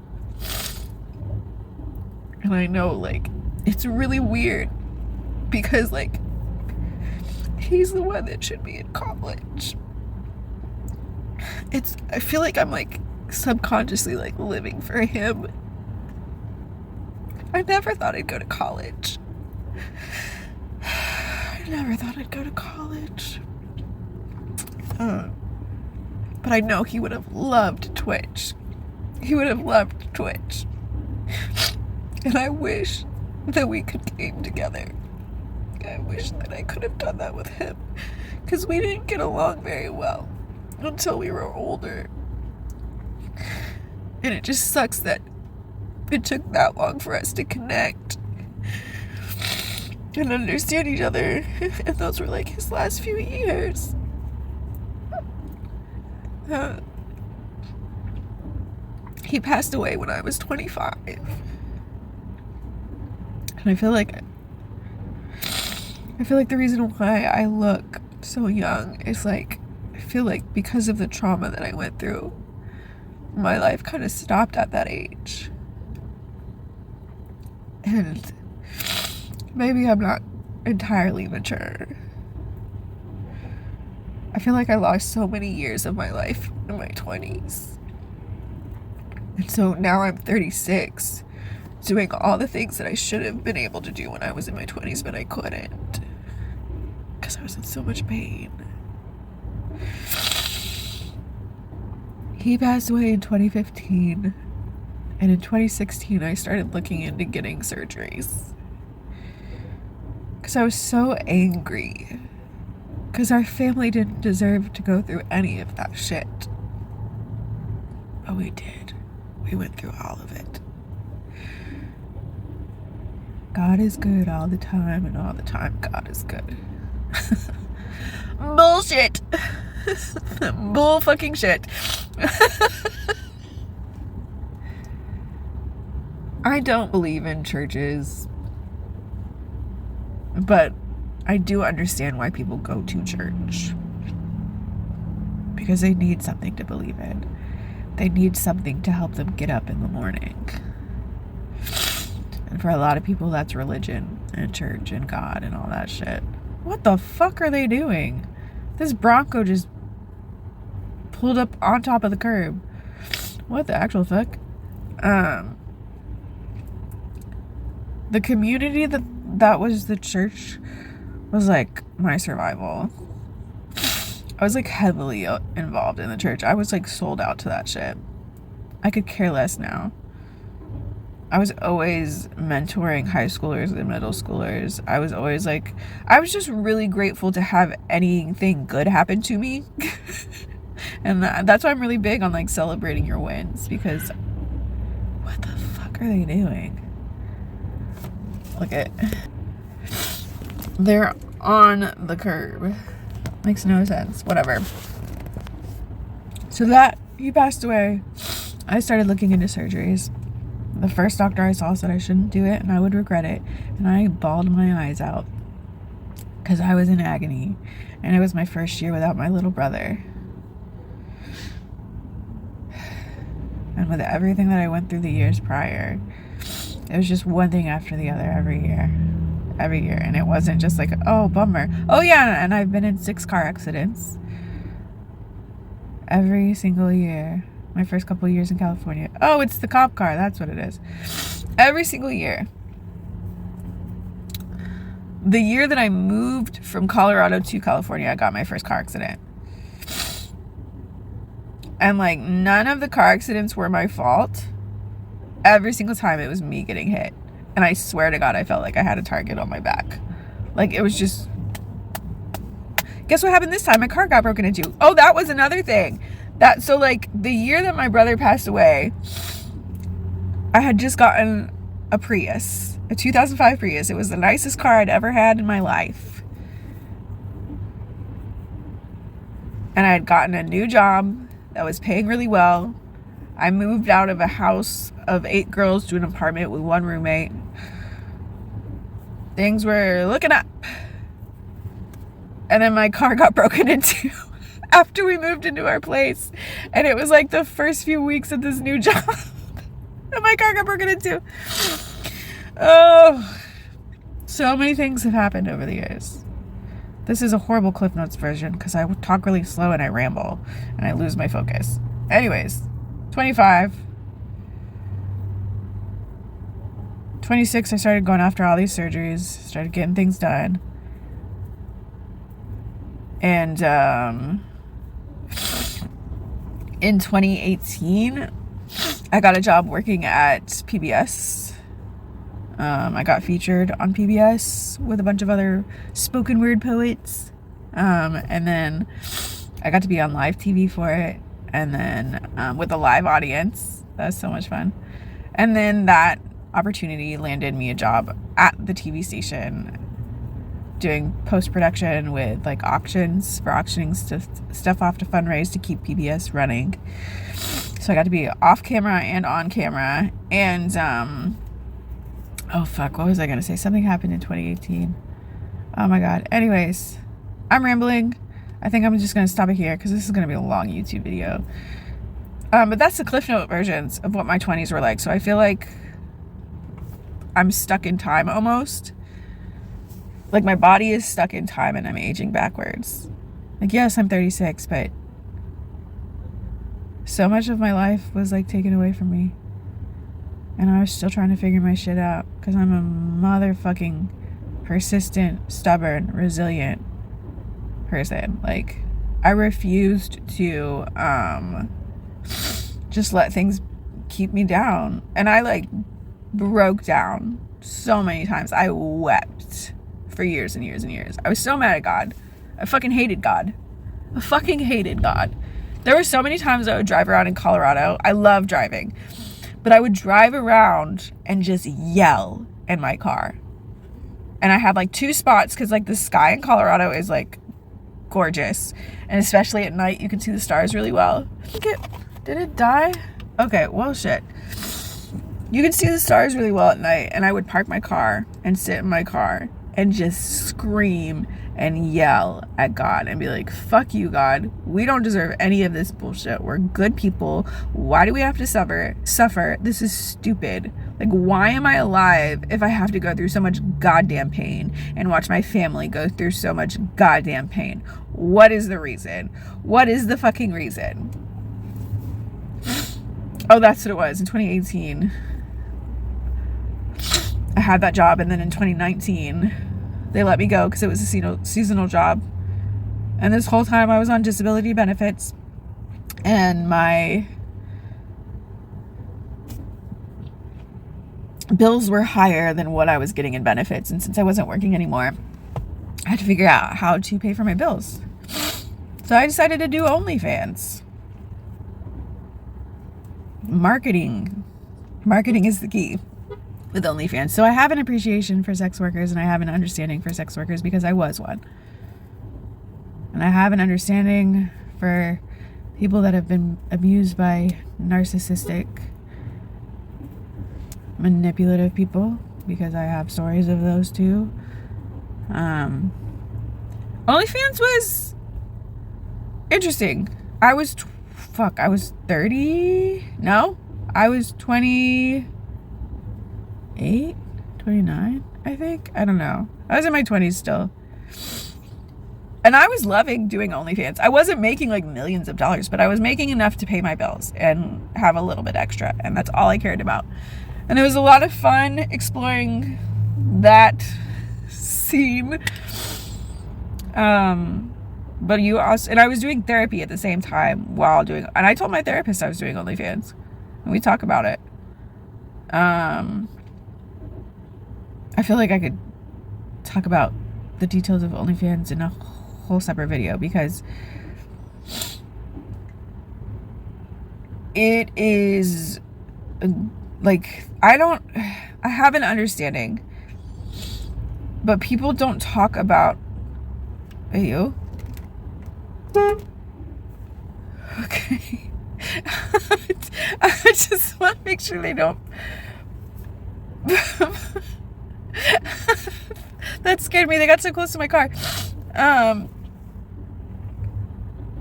And I know, like, it's really weird because, like, he's the one that should be in college. I feel like I'm, like, subconsciously, like, living for him. I never thought I'd go to college. I never thought I'd go to college. But I know he would have loved Twitch. He would have loved Twitch. And I wish that we could game together. I wish that I could have done that with him. Because we didn't get along very well until we were older. And it just sucks that it took that long for us to connect and understand each other. And those were like his last few years. He passed away when I was 25. And I feel like the reason why I look so young is like, I feel like because of the trauma that I went through, my life kind of stopped at that age. And maybe I'm not entirely mature. I feel like I lost so many years of my life in my 20s. And so now I'm 36, doing all the things that I should have been able to do when I was in my 20s, but I couldn't. Because I was in so much pain. He passed away in 2015. And in 2016, I started looking into getting surgeries. Because I was so angry. Because our family didn't deserve to go through any of that shit. But we did. We went through all of it. God is good all the time, and all the time God is good. Bullshit. Bull fucking shit. I don't believe in churches, but I do understand why people go to church. Because they need something to believe in. They need something to help them get up in the morning. And for a lot of people, that's religion and church and God and all that shit. What the fuck are they doing? This Bronco just pulled up on top of the curb. What the actual fuck? The community that was the church was like my survival. I was like heavily involved in the church. I was like sold out to that shit. I could care less now. I was always mentoring high schoolers and middle schoolers. I was always like, I was just really grateful to have anything good happen to me. And that's why I'm really big on like celebrating your wins, because what the fuck are they doing? Look at, they're on the curb. Makes no sense. Whatever. So that, he passed away. I started looking into surgeries. The first doctor I saw said I shouldn't do it and I would regret it. And I bawled my eyes out because I was in agony. And it was my first year without my little brother. And with everything that I went through the years prior, it was just one thing after the other every year. And it wasn't just like, oh, bummer. Oh yeah, and I've been in 6 car accidents every single year. My first couple of years in California. Oh, it's the cop car. That's what it is. Every single year. The year that I moved from Colorado to California, I got my first car accident. And like, none of the car accidents were my fault. Every single time it was me getting hit. And I swear to God, I felt like I had a target on my back. Like, it was just... Guess what happened this time? My car got broken into. Oh, that was another thing. So, like, the year that my brother passed away, I had just gotten a Prius. A 2005 Prius. It was the nicest car I'd ever had in my life. And I had gotten a new job that was paying really well. I moved out of a house of 8 girls to an apartment with 1 roommate. Things were looking up. And then my car got broken into after we moved into our place. And it was like the first few weeks of this new job. And my car got broken into. Oh, so many things have happened over the years. This is a horrible Cliff Notes version because I talk really slow and I ramble and I lose my focus. Anyways, 25. 26, I started going after all these surgeries, started getting things done. And in 2018, I got a job working at PBS. I got featured on PBS with a bunch of other spoken word poets. And then I got to be on live TV for it. And then with a live audience. That was so much fun. And then that opportunity landed me a job at the TV station doing post-production with like auctions for auctioning stuff off to fundraise to keep PBS running. So I got to be off camera and on camera. And oh fuck, what was I gonna say? Something happened in 2018. Oh my god. Anyways, I'm rambling. I think I'm just gonna stop it here because this is gonna be a long YouTube video. But that's the Cliff Note versions of what my 20s were like. So I feel like I'm stuck in time almost. Like, my body is stuck in time and I'm aging backwards. Like, yes, I'm 36, but so much of my life was like taken away from me. And I was still trying to figure my shit out because I'm a motherfucking persistent, stubborn, resilient person. Like, I refused to just let things keep me down. And I like broke down so many times. I wept for years and years and years. I was so mad at God. I fucking hated God. I fucking hated God. There were so many times I would drive around in Colorado. I love driving. But I would drive around and just yell in my car. And I had like 2 spots because like the sky in Colorado is like gorgeous. And especially at night, you can see the stars really well. Did it die? Okay, well, shit. You can see the stars really well at night. And I would park my car and sit in my car and just scream and yell at God and be like, fuck you, God. We don't deserve any of this bullshit. We're good people. Why do we have to suffer? This is stupid. Like, why am I alive if I have to go through so much goddamn pain and watch my family go through so much goddamn pain? What is the reason? What is the fucking reason? Oh, that's what it was. In 2018, I had that job, and then in 2019, they let me go because it was a seasonal job. And this whole time I was on disability benefits, and my bills were higher than what I was getting in benefits. And since I wasn't working anymore, I had to figure out how to pay for my bills. So I decided to do OnlyFans. Marketing is the key with OnlyFans. So I have an appreciation for sex workers, and I have an understanding for sex workers because I was one. And I have an understanding for people that have been abused by narcissistic, manipulative people, because I have stories of those too. OnlyFans was interesting. I was 30. No, I was 28, 29, I think. I don't know. I was in my 20s still. And I was loving doing OnlyFans. I wasn't making like millions of dollars, but I was making enough to pay my bills and have a little bit extra. And that's all I cared about. And it was a lot of fun exploring that scene. But you also, and I was doing therapy at the same time while doing, and I told my therapist I was doing OnlyFans, and we talk about it. I feel like I could talk about the details of OnlyFans in a whole separate video, because it is like, I have an understanding, but people don't talk about. Are you? Okay. I just want to make sure they don't. That scared me. They got so close to my car.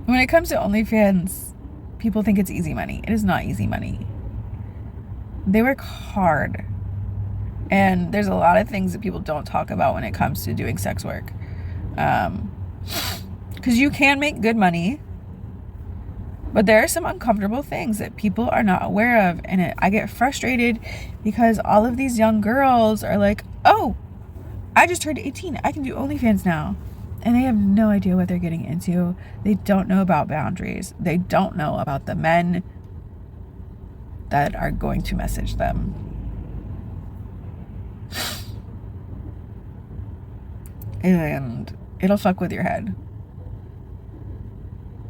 When it comes to OnlyFans, people think it's easy money. It is not easy money. They work hard. And there's a lot of things that people don't talk about when it comes to doing sex work. Because you can make good money, but there are some uncomfortable things that people are not aware of. And I get frustrated because all of these young girls are like, oh, I just turned 18. I can do OnlyFans now. And they have no idea what they're getting into. They don't know about boundaries. They don't know about the men that are going to message them. And it'll fuck with your head.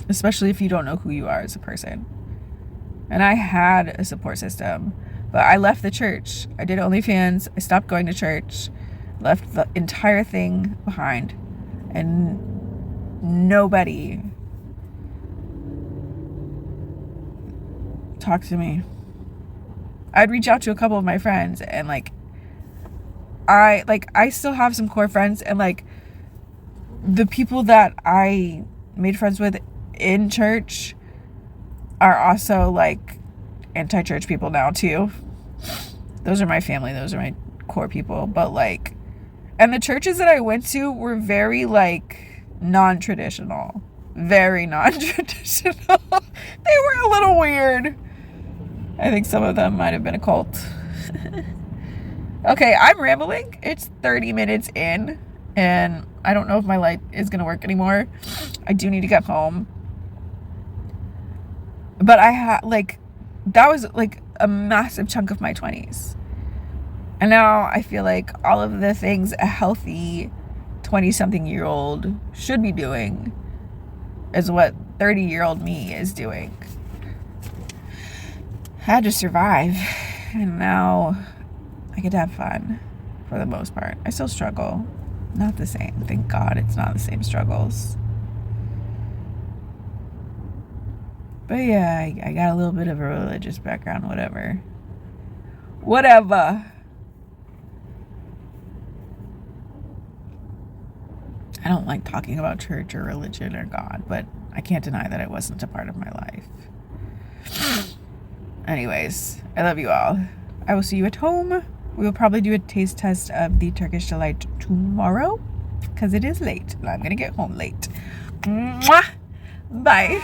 Especially if you don't know who you are as a person. And I had a support system, but I left the church. I did OnlyFans. I stopped going to church. Left the entire thing behind. And nobody talked to me. I'd reach out to a couple of my friends, and I still have some core friends, and like the people that I made friends with in church are also like anti-church people now too. Those are my family. Those are my core people. But like, And the churches that I went to were very like non-traditional. Very non-traditional. They were a little weird. I think some of them might have been a cult. Okay, I'm rambling. It's 30 minutes in, and I don't know if my light is going to work anymore. I do need to get home. But that was like a massive chunk of my 20s. And now I feel like all of the things a healthy 20-something-year-old should be doing is what 30-year-old me is doing. I had to survive, and now I get to have fun for the most part. I still struggle. Not the same. Thank God it's not the same struggles. But yeah, I got a little bit of a religious background, whatever. Whatever. I don't like talking about church or religion or God, but I can't deny that it wasn't a part of my life. Anyways, I love you all. I will see you at home. We will probably do a taste test of the Turkish Delight tomorrow, because it is late, and I'm going to get home late. Mwah! Bye.